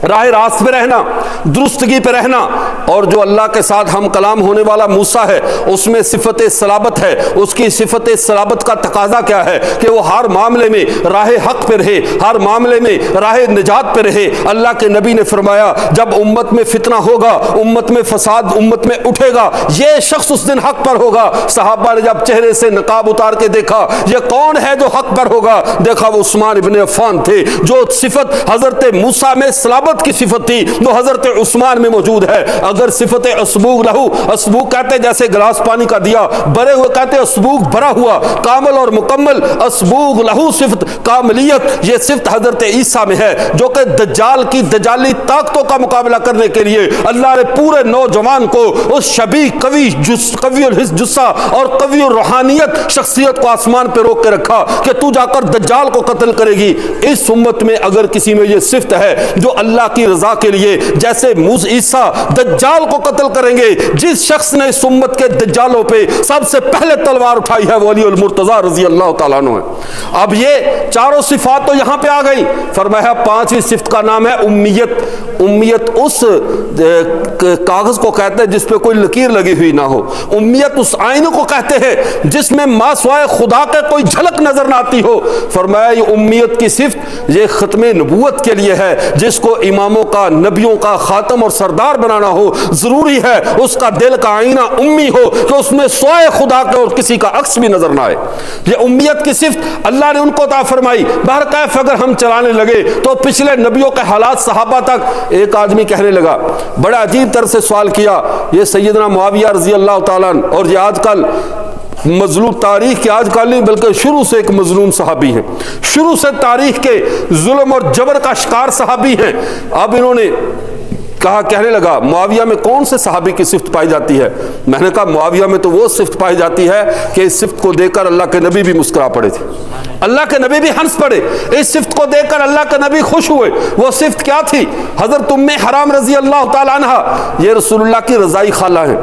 راہ راست پہ رہنا، درستگی پہ رہنا. اور جو اللہ کے ساتھ ہم کلام ہونے والا موسیٰ ہے اس میں صفت صلابت ہے. اس کی صفت صلابت کا تقاضا کیا ہے کہ وہ ہر معاملے میں راہ حق پہ رہے، ہر معاملے میں راہ نجات پہ رہے. اللہ کے نبی نے فرمایا جب امت میں فتنہ ہوگا، امت میں فساد امت میں اٹھے گا، یہ شخص اس دن حق پر ہوگا. صحابہ نے جب چہرے سے نقاب اتار کے دیکھا یہ کون ہے جو حق پر ہوگا، دیکھا وہ عثمان ابن عفان تھے. جو صفت حضرت موسیٰ میں صلابت کی صفت تھی وہ حضرت عثمان میں موجود ہے. اگر صفت اسبوغ لہو، اسبوغ کہتے جیسے گلاس پانی کا دیا، بھرے ہوئے کہتے اسبوغ بھرا ہوا، کامل اور مکمل اسبوغ لہو صفت کاملیت، یہ صفت حضرت عیسیٰ میں ہے جو کہ دجال کی دجالی طاقتوں کا مقابلہ کرنے کے لیے اللہ نے پورے نوجوان کو اس شبیہ قوی الجثہ اور قوی الروحانیت شخصیت کو آسمان پہ روک کے رکھا کہ تو جا کر دجال کو قتل کرے گی. اس امت میں اگر کسی میں یہ صفت ہے جو اللہ کی رضا کے لیے جیسے عیسیٰ دجال کو قتل کریں گے، جس شخص نے اس امت کے دجالوں پہ سب سے پہلے تلوار اٹھائی ہے وہ علی المرتضیٰ رضی اللہ تعالیٰ عنہ ہے. اب یہ چاروں صفات تو یہاں پہ آ گئی. فرمایا 5ویں صفت کا نام ہے امیت. امیت اس کاغذ کو کہتے ہیں جس پہ کوئی لکیر لگی ہوئی نہ ہو. امیت اس آئینے کو کہتے ہیں جس میں ما سوائے خدا کے کوئی جھلک نظر نہ آتی ہو. فرمایا یہ امیت کی صفت یہ ختم نبوت کے لیے ہے. جس کو اماموں کا، نبیوں کا خاتم اور سردار بنانا ہو ضروری ہے اس کا دل کا آئینہ امی ہو کہ اس میں سوائے خدا کے اور کسی کا عکس بھی نظر نہ آئے. یہ امیت کی صفت اللہ نے ان کو عطا فرمائی. بہرکیف اگر ہم چلانے لگے تو پچھلے نبیوں کے حالات صحابہ تک. ایک آدمی کہنے لگا، بڑا عجیب طرح سے سوال کیا، یہ سیدنا معاویہ رضی اللہ تعالیٰ عنہ، اور یہ آج کل مظلوم تاریخ کے آج کل نہیں بلکہ شروع سے ایک مظلوم صحابی ہیں، شروع سے تاریخ کے ظلم اور جبر کا شکار صحابی ہیں. اب انہوں نے کہا، کہنے لگا معاویہ میں کون سے صحابی کی صفت پائی جاتی ہے؟ میں نے کہا معاویہ میں تو وہ صفت پائی جاتی ہے کہ اس صفت کو دیکھ کر اللہ کے نبی بھی مسکرا پڑے تھے، اللہ کے نبی بھی ہنس پڑے. اس صفت کو دیکھ کر اللہ کے نبی خوش ہوئے. وہ صفت کیا تھی؟ حضرت ام حرام رضی اللہ تعالی عنہ، یہ رسول اللہ کی رضائی خالہ ہیں.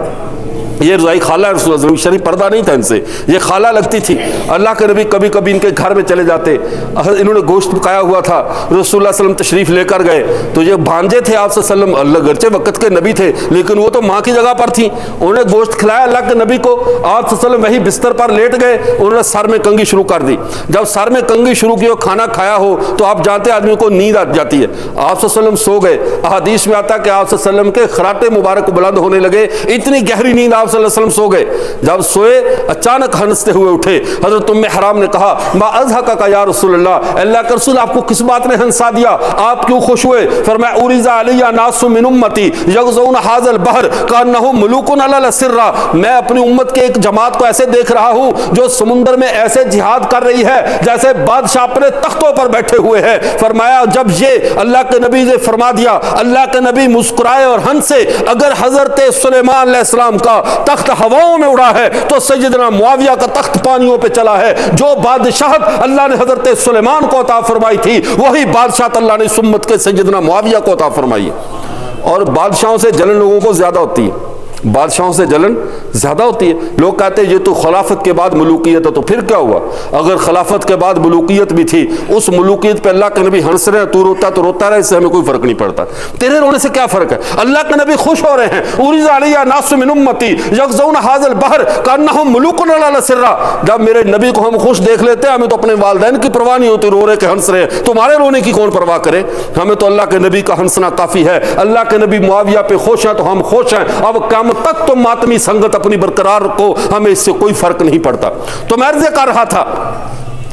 یہ رضائی خالہ رسول اللہ شریف پردہ نہیں تھا ان سے، یہ خالہ لگتی تھی۔ اللہ کے نبی کبھی کبھی ان کے گھر میں چلے جاتے، انہوں نے گوشت پکایا ہوا تھا، رسول اللہ صلی اللہ علیہ وسلم تشریف لے کر گئے تو یہ بھانجے تھے آپ صلی اللہ علیہ وسلم، اللہ گرچہ وقت کے نبی تھے لیکن وہ تو ماں کی جگہ پر تھیں، انہوں نے گوشت کھلایا اللہ کے نبی کو، آپ صلی اللہ علیہ وسلم وہی بستر پر لیٹ گئے، انہوں نے سر میں کنگھی شروع کر دی۔ جب سر میں کنگھی شروع کی اور کھانا کھایا ہو تو آپ جانتے آدمی کو نیند آ جاتی ہے، آپ صلی اللہ علیہ وسلم سو گئے۔ احادیث میں آتا ہے کہ آپ صلی اللہ علیہ وسلم کے خراٹے مبارک بلند ہونے لگے، اتنی گہری نیند آپ صلی اللہ علیہ وسلم سو گئے۔ جب سوئے اچانک ہنستے ہوئے اٹھے، حضرت ام حرام نے کہا ما اضحکک یا رسول اللہ، اللہ کے رسول آپ کو کس بات نے ہنسا دیا، آپ کیوں خوش ہوئے؟ فرمایا اریزا علی ناس من امتی یغزون ھذا البحر کانہم ملوک علی السرا، میں اپنی امت کے ایک جماعت کو ایسے دیکھ رہا ہوں جو سمندر میں ایسے جہاد کر رہی ہے جیسے بادشاہ اپنے تختوں پر بیٹھے ہوئے ہیں۔ فرمایا جب یہ اللہ کے نبی نے فرما دیا، اللہ کے نبی مسکرائے اور ہنسے، اگر حضرت سلیمان علیہ السلام کا تخت ہواؤں میں اڑا ہے تو سیدنا معاویہ کا تخت پانیوں پہ چلا ہے۔ جو بادشاہت اللہ نے حضرت سلیمان کو عطا فرمائی تھی وہی بادشاہت اللہ نے اس امت کے سیدنا معاویہ کو عطا فرمائی ہے۔ اور بادشاہوں سے جلن لوگوں کو زیادہ ہوتی ہے، بادشاہوں سے جلن زیادہ ہوتی ہے۔ لوگ کہتے ہیں یہ تو خلافت کے بعد ملوکیت ہے، تو پھر کیا ہوا؟ اگر خلافت کے بعد ملوکیت بھی تھی، اس ملوکیت پہ اللہ کے نبی ہنس رہے ہیں، تو روتا تو روتا رہے، اس سے ہمیں کوئی فرق نہیں پڑتا، تیرے رونے سے کیا فرق ہے؟ اللہ کے نبی خوش ہو رہے ہیں، اریز علی ناس من امتی یغزون ھذا البحر کانہم ملوک علی السرا۔ جب میرے نبی کو ہم خوش دیکھ لیتے ہیں، ہمیں تو اپنے والدین کی پرواہ نہیں ہوتی، رو رہے کہ ہنس رہے ہیں، تمہارے رونے کی کون پرواہ کرے؟ ہمیں تو اللہ کے نبی کا ہنسنا کافی ہے۔ اللہ کے نبی معاویہ پہ خوش ہیں تو ہم خوش ہیں، اب قیامت تک تم ماتمی سنگت اپنی برقرار رکھو، ہمیں اس سے کوئی فرق نہیں پڑتا۔ تو میں عرض کر رہا تھا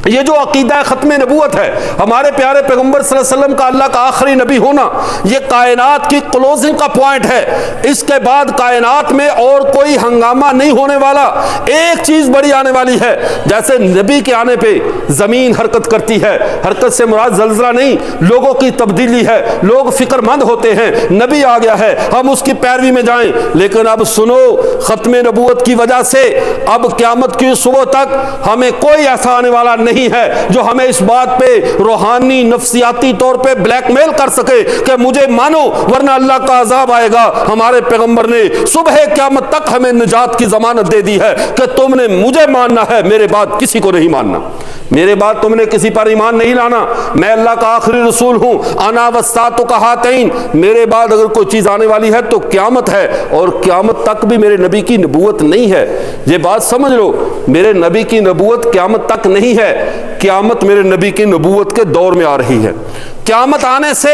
یہ جو عقیدہ ختم نبوت ہے، ہمارے پیارے پیغمبر صلی اللہ علیہ وسلم کا اللہ کا آخری نبی ہونا، یہ کائنات کی کلوزنگ کا پوائنٹ ہے۔ اس کے بعد کائنات میں اور کوئی ہنگامہ نہیں ہونے والا، ایک چیز بڑی آنے والی ہے۔ جیسے نبی کے آنے پہ زمین حرکت کرتی ہے، حرکت سے مراد زلزلہ نہیں، لوگوں کی تبدیلی ہے، لوگ فکر مند ہوتے ہیں، نبی آ گیا ہے، ہم اس کی پیروی میں جائیں۔ لیکن اب سنو، ختم نبوت کی وجہ سے اب قیامت کی صبح تک ہمیں کوئی ایسا آنے والا نہیں ہے جو ہمیں اس بات پہ روحانی نفسیاتی طور پہ بلیک میل کر سکے کہ مجھے مانو ورنہ اللہ کا عذاب آئے گا۔ ہمارے پیغمبر نے صبح قیامت تک ہمیں نجات کی ضمانت دے دی ہے کہ تم نے مجھے ماننا ہے، میرے بعد کسی کو نہیں ماننا، میرے بعد تم نے کسی پر ایمان نہیں لانا، میں اللہ کا آخری رسول ہوں، انا والساعۃ کہاتین، میرے بعد اگر کوئی چیز آنے والی ہے تو قیامت ہے، اور قیامت تک بھی میرے نبی کی نبوت نہیں ہے۔ یہ بات سمجھ لو، میرے نبی کی نبوت قیامت تک نہیں ہے، قیامت میرے نبی کی نبوت کے دور میں آ رہی ہے۔ قیامت آنے سے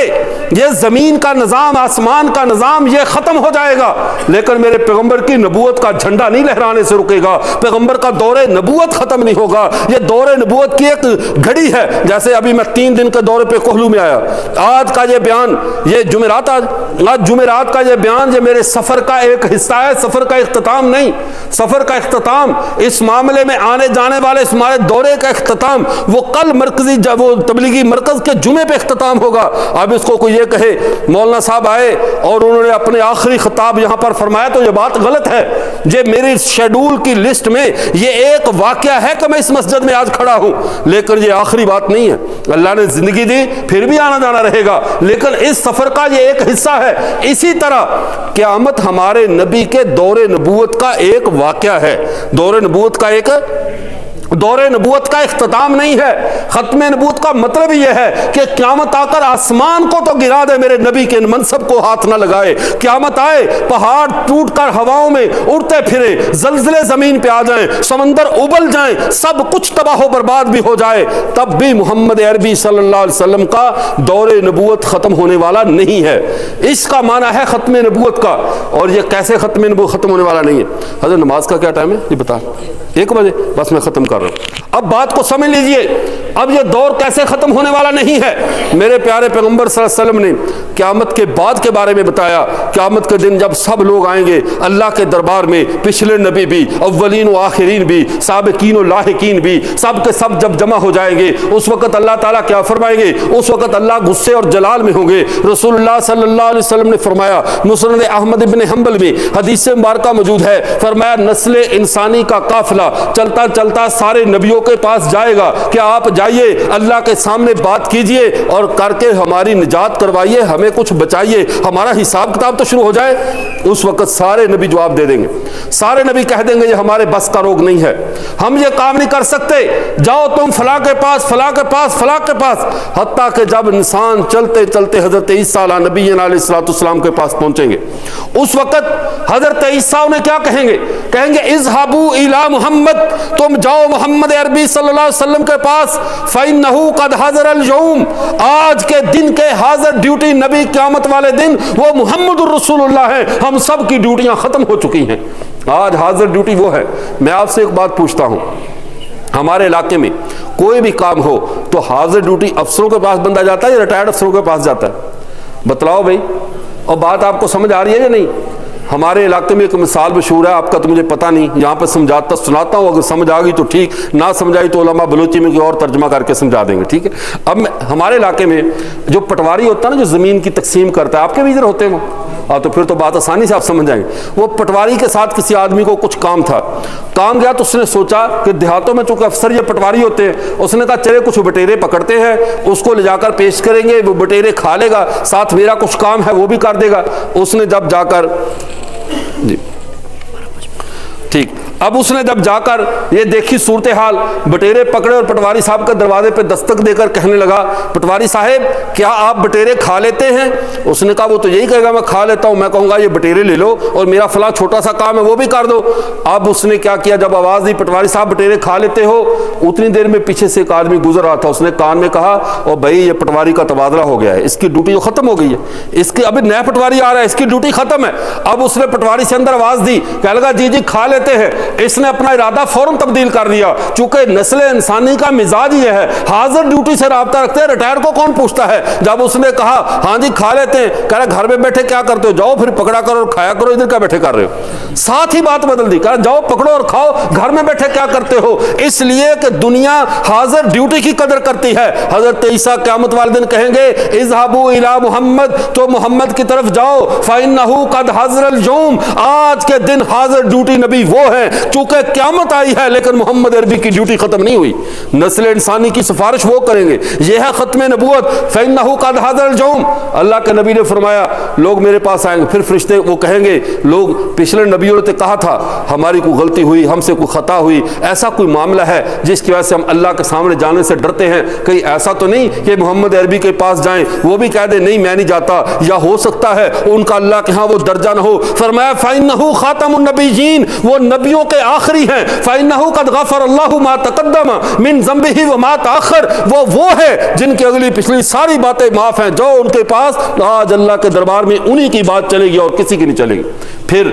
یہ زمین کا نظام، آسمان کا نظام یہ ختم ہو جائے گا، لیکن میرے پیغمبر کی نبوت کا جھنڈا نہیں لہرانے سے رکے گا، پیغمبر کا دور نبوت ختم نہیں ہوگا۔ یہ دور نبوت کی ایک گھڑی ہے، جیسے ابھی میں 3 دن کے دورے پہ کوہلو میں آیا، آج کا یہ بیان، یہ جمعرات، آج جمعرات کا یہ بیان یہ میرے سفر کا ایک حصہ ہے، سفر کا اختتام نہیں۔ سفر کا اختتام، اس معاملے میں آنے جانے والے اس ہمارے دورے کا اختتام وہ کل مرکزی وہ تبلیغی مرکز کے جمعے پہ اختتام ہوگا۔ اب اس کو کوئی یہ کہے مولانا صاحب آئے اور انہوں نے اپنے آخری خطاب یہاں پر فرمایا تو یہ بات غلط ہے۔ یہ میری شیڈول کی لسٹ میں یہ ایک واقعہ ہے کہ میں اس مسجد میں آج کھڑا ہوں، لیکن یہ آخری بات نہیں ہے۔ اللہ نے زندگی دی، پھر بھی آنا جانا رہے گا، لیکن اس سفر کا یہ ایک حصہ ہے۔ اسی طرح قیامت ہمارے نبی کے دور نبوت کا ایک واقعہ ہے، دور نبوت کا ایک دور نبوت کا اختتام نہیں ہے۔ ختم نبوت کا مطلب یہ ہے کہ قیامت آ کر آسمان کو تو گرا دے، میرے نبی کے منصب کو ہاتھ نہ لگائے۔ قیامت آئے، پہاڑ ٹوٹ کر ہواؤں میں اڑتے پھرے، زلزلے زمین پہ آ جائیں، سمندر ابل جائیں، سب کچھ تباہ و برباد بھی ہو جائے، تب بھی محمد عربی صلی اللہ علیہ وسلم کا دور نبوت ختم ہونے والا نہیں ہے۔ اس کا معنی ہے ختم نبوت کا۔ اور یہ کیسے ختم نبوت ختم ہونے والا نہیں ہے؟ حضرت نماز کا کیا ٹائم ہے یہ بتا؟ 1 بجے، بس میں ختم کر رہا ہوں۔ اب بات کو سمجھ لیجئے، اب یہ دور کیسے ختم ہونے والا نہیں ہے۔ میرے پیارے پیغمبر صلی اللہ علیہ وسلم نے قیامت کے بعد کے بارے میں بتایا۔ قیامت کے دن جب سب لوگ آئیں گے اللہ کے دربار میں، پچھلے نبی بھی، اولین و آخرین بھی، سابقین و لاحقین بھی، سب کے سب جب جمع ہو جائیں گے، اس وقت اللہ تعالیٰ کیا فرمائیں گے؟ اس وقت اللہ غصے اور جلال میں ہوں گے۔ رسول اللہ صلی اللہ علیہ وسلم نے فرمایا، مسند احمد بن حنبل میں حدیث مبارکہ موجود ہے، فرمایا نسل انسانی کا قافلہ چلتا چلتا سارے نبیوں کے پاس جائے گا کہ آپ جائیے اللہ کے سامنے بات کیجئے اور کر کے ہماری نجات کروائیے، ہمیں کچھ بچائیے، ہمارا حساب کتاب تو شروع ہو جائے۔ اس وقت سارے نبی جواب دے دیں گے، سارے نبی کہہ دیں گے یہ ہمارے بس کا روگ نہیں ہے، ہم یہ کام نہیں کر سکتے، جاؤ تم فلاں کے پاس، فلاں کے پاس، فلاں کے پاس۔ حتیٰ کہ جب انسان چلتے چلتے حضرت عیسیٰ علیہ نبی علیہ السلام کے پاس پہنچیں گے، اس وقت حضرت عیسیٰ انہیں کیا کہیں گے؟ کہیں گے اذهبوا الى محمد، تم جاؤ محمد عربی صلی اللہ علیہ وسلم کے پاس، فإنه قد حضر اليوم، آج کے دن کے حاضر ڈیوٹی نبی قیامت والے دن وہ محمد الرسول اللہ ہے، ہم سب کی ڈیوٹیاں ختم ہو چکی ہیں، آج حاضر ڈیوٹی وہ ہے۔ میں آپ سے ایک بات پوچھتا ہوں، ہمارے علاقے میں کوئی بھی کام ہو تو حاضر ڈیوٹی افسروں کے پاس بندہ جاتا ہے یا ریٹائرڈ افسروں کے پاس جاتا ہے؟ بتلاؤ بھائی، اور بات آپ کو سمجھ آ رہی ہے یا نہیں؟ ہمارے علاقے میں ایک مثال مشہور ہے، آپ کا تو مجھے پتہ نہیں، یہاں پہ سمجھاتا سناتا ہوں، اگر سمجھ آ گئی تو ٹھیک، نہ سمجھ آئی تو علماء بلوچی میں کوئی اور ترجمہ کر کے سمجھا دیں گے، ٹھیک ہے؟ اب ہمارے علاقے میں جو پٹواری ہوتا ہے نا، جو زمین کی تقسیم کرتا ہے، آپ کے بھی ادھر ہوتے ہیں وہ، تو پھر تو بات آسانی سے آپ سمجھ جائیں گے۔ وہ پٹواری کے ساتھ کسی آدمی کو کچھ کام تھا، کام گیا تو اس نے سوچا کہ دیہاتوں میں چونکہ افسر یہ پٹواری ہوتے ہیں، اس نے کہا چلے کچھ بٹیرے پکڑتے ہیں، اس کو لے جا کر پیش کریں گے، وہ بٹیرے کھا لے گا، ساتھ میرا کچھ کام ہے وہ بھی کر دے گا۔ اس نے جب جا کر جی ٹھیک، اب اس نے جب جا کر یہ دیکھی صورتحال، بٹیرے پکڑے اور پٹواری صاحب کے دروازے پہ دستک دے کر کہنے لگا، پٹواری صاحب کیا آپ بٹیرے کھا لیتے ہیں؟ اس نے کہا وہ تو یہی کہے گا میں کھا لیتا ہوں، میں کہوں گا یہ بٹیرے لے لو اور میرا فلاں چھوٹا سا کام ہے وہ بھی کر دو۔ اب اس نے کیا کیا، جب آواز دی پٹواری صاحب بٹیرے کھا لیتے ہو، اتنی دیر میں پیچھے سے ایک آدمی گزر رہا تھا، اس نے کان میں کہا او بھائی یہ پٹواری کا تبادلہ ہو گیا ہے، اس کی ڈیوٹی ختم ہو گئی ہے، اس کی ابھی نیا پٹواری آ رہا ہے، اس کی ڈیوٹی ختم ہے۔ اب اس نے پٹواری سے اندر آواز دی، کہنے لگا جی جی کھا لیتے ہیں۔ اس نے اپنا ارادہ فوراً تبدیل کر دیا، چونکہ نسل انسانی کا مزاج یہ ہے، حاضر ڈیوٹی سے رابطہ رکھتے ہیں، ریٹائر کو کون پوچھتا ہے۔ جب اس نے کہا ہاں جی کھا لیتے ہیں، کہہ رہا گھر میں بیٹھے کیا کرتے ہو، جاؤ پھر پکڑا کرو اور کھایا کرو، ادھر کیا بیٹھے کر رہے ہو؟ ساتھ ہی بات بدل دی، کہا جاؤ پکڑو اور کھاؤ، گھر میں بیٹھے کیا کرتے ہو؟ اس لیے کہ دنیا حاضر ڈیوٹی کی قدر کرتی ہے۔ حضرت عیسیٰ قیامت والے دن کہیں گے اذهبوا الى محمد، تو محمد کی طرف جاؤ، فإنه قد حضر اليوم، آج کے دن حاضر ڈیوٹی نبی وہ ہیں، چونکہ قیامت آئی ہے لیکن محمد عربی کی ڈیوٹی ختم نہیں ہوئی، نسل انسانی کی سفارش وہ کریں گے، یہ ہے ختم نبوت۔ فإنه قد حضر اليوم، اللہ کے نبی نے فرمایا لوگ میرے پاس آئیں گے، پھر فرشتے وہ کہیں گے لوگ پچھلے نبیوں نے کہا تھا ہماری کوئی غلطی ہوئی، ہم سے کوئی خطا ہوئی، ایسا کوئی معاملہ ہے جس کی وجہ سے ہم اللہ کے سامنے جانے سے ڈرتے ہیں، کہیں ایسا تو نہیں کہ محمد عربی کے پاس جائیں وہ بھی کہہ دے نہیں میں نہیں جاتا، یا ہو سکتا ہے ان کا اللہ کے ہاں وہ درجہ نہ ہو۔ فرمایا فإنه خاتم النبیین، وہ نبیوں کے آخری ہیں، فإنه قد غفر اللہ ما تقدم من ذنبہ وما تأخر، وہ ہے جن کی اگلی پچھلی ساری باتیں معاف ہیں، جو ان کے پاس آج اللہ کے دربار میں انہی کی بات چلے گی اور کسی کی نہیں چلے گی۔ پھر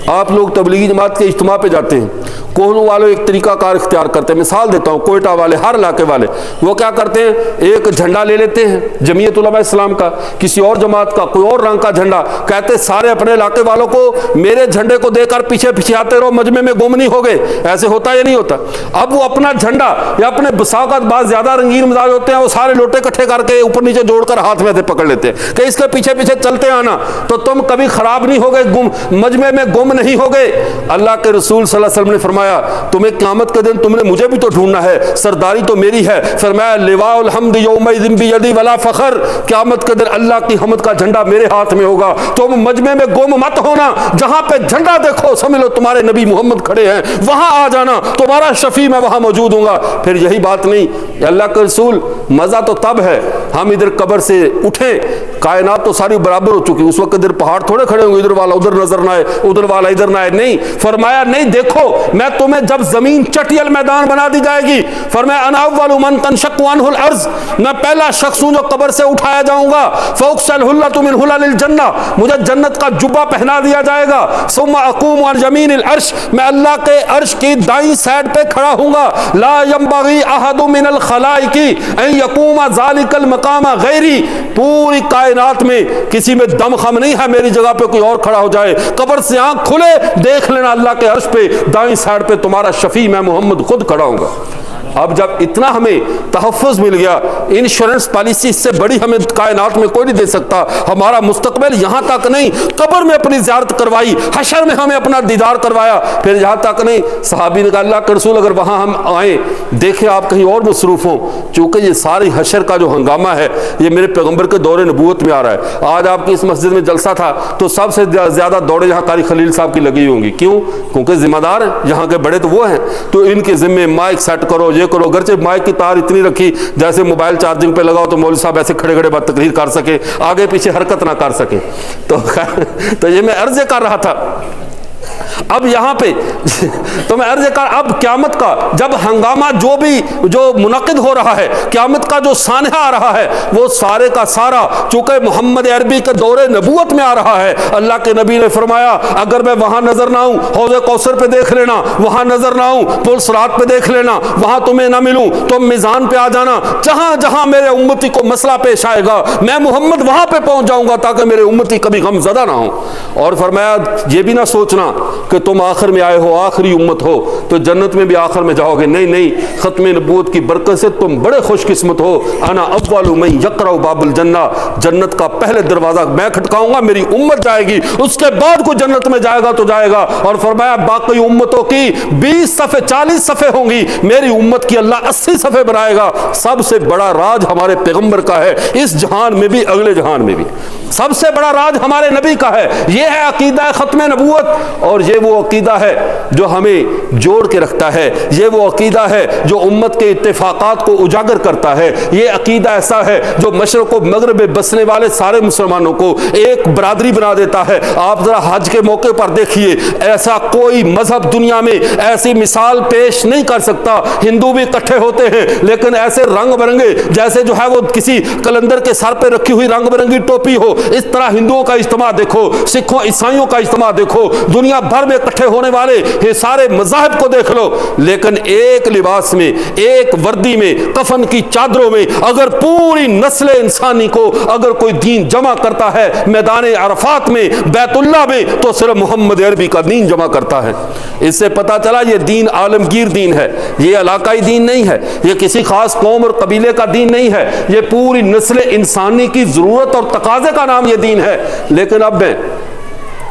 آپ لوگ تبلیغی جماعت کے اجتماع پہ جاتے ہیں، کوہنوں والے ایک طریقہ کار اختیار کرتے ہیں، مثال دیتا ہوں، کوئٹہ والے ہر علاقے والے وہ کیا کرتے ہیں، ایک جھنڈا لے لیتے ہیں جمعیت علماء اسلام کا، کسی اور جماعت کا کوئی اور رنگ کا جھنڈا، کہتے سارے اپنے علاقے والوں کو میرے جھنڈے کو دے کر پیچھے پیچھے آتے رہو، مجمع میں گم نہیں ہوگے۔ ایسے ہوتا یا نہیں ہوتا؟ اب وہ اپنا جھنڈا یا اپنے بساوقات بعض زیادہ رنگین مزاج ہوتے ہیں، وہ سارے لوٹے اکٹھے کر کے اوپر نیچے جوڑ کر ہاتھ میں سے پکڑ لیتے ہیں کہ اس کے پیچھے پیچھے چلتے آنا، تو تم کبھی خراب نہیں ہوگے، مجمع میں گم نہیں ہوگے۔ اللہ کے رسول صلی اللہ علیہ وسلم نے فرمایا تمہیں قیامت کے دن تم نے مجھے بھی تو ڈھونڈنا ہے، سرداری تو میری ہے۔ فرمایا لواء الحمد یومئذ بیدی ولا فخر، قیامت کے دن اللہ کی حمد کا جھنڈا میرے ہاتھ میں ہوگا، تم مجمع میں گم مت ہونا، جہاں پہ جھنڈا دیکھو سمجھ لو تمہارے نبی محمد کھڑے ہیں، وہاں آ جانا، تمہارا شفیع میں وہاں موجود ہوں گا۔ پھر یہی بات نہیں، اللہ کے رسول مزہ تو تب ہے ہم ادھر قبر سے اٹھیں، کائنات تو ساری برابر ہو چکی، اس وقت ادھر پہاڑ تھوڑے کھڑے ہوں گے، ادھر والا ادھر نظر نہ آئے، ادھر والا ادھر نہ آئے، نہیں، فرمایا نہیں دیکھو میں تمہیں جب زمین چٹیل میدان بنا دی جائے گی، فرمایا انا اول من تنشق عنہ الارض، میں پہلا شخص ہوں جو قبر سے اٹھایا جاؤں گا، فاکسل حلۃ من حلل الجنہ، مجھے جنت کا جبہ پہنا دیا جائے گا، ثم اقوم عن یمین العرش، میں اللہ کے عرش کی دائیں سائڈ پہ کھڑا ہوں گا، لا ينبغي احد من الخلائق ان يقوم ذلك المقام غیری، پوری کائنات میں کسی میں دم خم نہیں ہے میری جگہ پہ کوئی اور کھڑا ہو جائے، قبر سے آنکھ کھلے دیکھ لینا اللہ کے عرش پہ دائیں سائڈ پہ تمہارا شفیع میں محمد خود کھڑا ہوں گا۔ اب جب اتنا ہمیں تحفظ مل گیا، انشورنس پالیسی اس سے بڑی ہمیں کائنات میں کوئی نہیں دے سکتا، ہمارا مستقبل یہاں تک نہیں، قبر میں اپنی زیارت کروائی، حشر میں ہمیں اپنا دیدار کروایا، پھر یہاں تک نہیں، صحابی نے کہا اللہ کے رسول اگر وہاں ہم آئیں دیکھیں آپ کہیں اور مصروف ہوں، چونکہ یہ ساری حشر کا جو ہنگامہ ہے یہ میرے پیغمبر کے دور نبوت میں آ رہا ہے۔ آج آپ کی اس مسجد میں جلسہ تھا تو سب سے زیادہ دوڑے یہاں قاری خلیل صاحب کی لگی ہوں گی، کیوں؟ کیونکہ ذمہ دار ہیں، یہاں کے بڑے تو وہ ہیں، تو ان کے ذمے مائک سیٹ کرو، یہ کرو، گرچہ مائک کی تار اتنی رکھی جیسے موبائل چارجنگ پہ لگاؤ تو مولوی صاحب ایسے کھڑے کھڑے بات تقریر کر سکے، آگے پیچھے حرکت نہ کر سکے، تو یہ میں عرض کر رہا تھا۔ اب یہاں پہ تو میں عرض کر، اب قیامت کا جب ہنگامہ جو منعقد ہو رہا ہے، قیامت کا جو سانحہ آ رہا ہے، وہ سارے کا سارا چونکہ محمد عربی کے دور نبوت میں آ رہا ہے۔ اللہ کے نبی نے فرمایا اگر میں وہاں نظر نہ ہوں حوض کوثر پہ دیکھ لینا، وہاں نظر نہ ہوں پل صراط پہ دیکھ لینا، وہاں تمہیں نہ ملوں تو میزان پہ آ جانا، جہاں جہاں میرے امتی کو مسئلہ پیش آئے گا میں محمد وہاں پہ پہنچ جاؤں گا تاکہ میرے امتی کبھی غم زدہ نہ ہوں۔ اور فرمایا یہ بھی نہ سوچنا کہ تم آخر میں آئے ہو، آخری امت ہو تو جنت میں بھی آخر میں جاؤ گے، نہیں، ختم نبوت کی برکت سے تم بڑے خوش قسمت ہو۔ انا اول من یقرع باب الجنہ، جنت کا پہلے دروازہ میں کھٹکاؤں گا، میری امت جائے گی، اس کے بعد کوئی جنت میں جائے گا تو جائے گا۔ اور فرمایا باقی امتوں کی 20 صفحے 40 صفحے ہوں گی، میری امت کی اللہ 80 صفحے بنائے گا۔ سب سے بڑا راج ہمارے پیغمبر کا ہے، اس جہان میں بھی اگلے جہان میں بھی سب سے بڑا راج ہمارے نبی کا ہے۔ یہ ہے عقیدہ ختم نبوت، اور یہ وہ عقیدہ ہے جو ہمیں جوڑ کے رکھتا ہے، یہ وہ عقیدہ ہے جو امت کے اتفاقات کو اجاگر کرتا ہے، یہ عقیدہ ایسا ہے جو مشرق و مغرب میں بسنے والے سارے مسلمانوں کو ایک برادری بنا دیتا ہے۔ آپ ذرا حج کے موقع پر دیکھیے، ایسا کوئی مذہب دنیا میں ایسی مثال پیش نہیں کر سکتا، ہندو بھی اکٹھے ہوتے ہیں لیکن ایسے رنگ برنگے جیسے جو ہے وہ کسی کلندر کے سر پہ رکھی ہوئی رنگ برنگی ٹوپی ہو، اس طرح ہندوؤں کا اجتماع دیکھو، سکھوں عیسائیوں کا اجتماع دیکھو، دنیا بھر میں اکٹھے ہونے والے یہ سارے مذاہب کو دیکھ لو، لیکن ایک لباس میں، ایک وردی میں، کفن کی چادروں میں اگر پوری نسل انسانی کو اگر کوئی دین جمع کرتا ہے میدان عرفات میں، بیت اللہ میں، تو صرف محمد عربی کا دین جمع کرتا ہے۔ اس سے پتہ چلا یہ دین عالمگیر دین ہے، یہ علاقائی دین نہیں ہے، یہ کسی خاص قوم اور قبیلے کا دین نہیں ہے، یہ پوری نسل انسانی کی ضرورت اور تقاضے کا نام یہ دین ہے۔ لیکن اب میں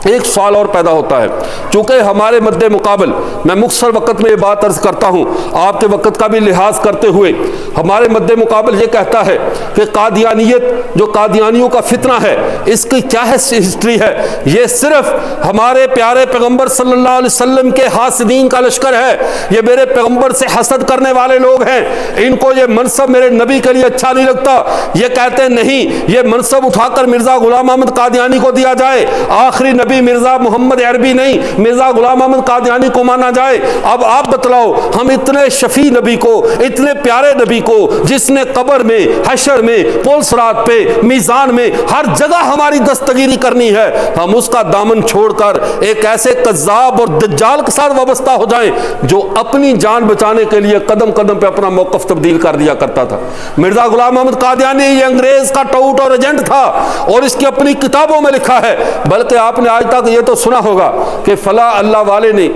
ایک سوال اور پیدا ہوتا ہے، چونکہ ہمارے مد مقابل میں مختصر وقت میں یہ بات عرض کرتا ہوں، آپ کے وقت کا بھی لحاظ کرتے ہوئے، ہمارے مد مقابل یہ کہتا ہے کہ قادیانیت جو قادیانیوں کا فتنہ ہے اس کی کیا ہسٹری ہے؟ یہ صرف ہمارے پیارے پیغمبر صلی اللہ علیہ وسلم کے حاسدین کا لشکر ہے، یہ میرے پیغمبر سے حسد کرنے والے لوگ ہیں، ان کو یہ منصب میرے نبی کے لیے اچھا نہیں لگتا، یہ کہتے نہیں یہ منصب اٹھا کر مرزا غلام احمد قادیانی کو دیا جائے، آخری نبی مرزا محمد عربی نہیں مرزا غلام احمد قادیانی کو مانا جائے۔ اب آپ بتلاؤ ہم اتنے شفیع نبی کو، اتنے پیارے نبی کو جس نے قبر میں، حشر میں، پل صراط پہ، میزان میں ہر جگہ ہماری دستگیری کرنی ہے، ہم اس کا دامن چھوڑ کر ایک ایسے کذاب اور دجال کے ساتھ وابستہ ہو جائیں جو اپنی جان بچانے کے لیے قدم قدم پہ اپنا موقف تبدیل کر دیا کرتا تھا۔ مرزا غلام احمد قادیانی یہ انگریز کا ٹوٹ اور ایجنٹ تھا اور اس کی اپنی کتابوں میں لکھا ہے، بلکہ آپ نے آج تک یہ تو سنا ہوگا کہ فلاں اللہ والے نے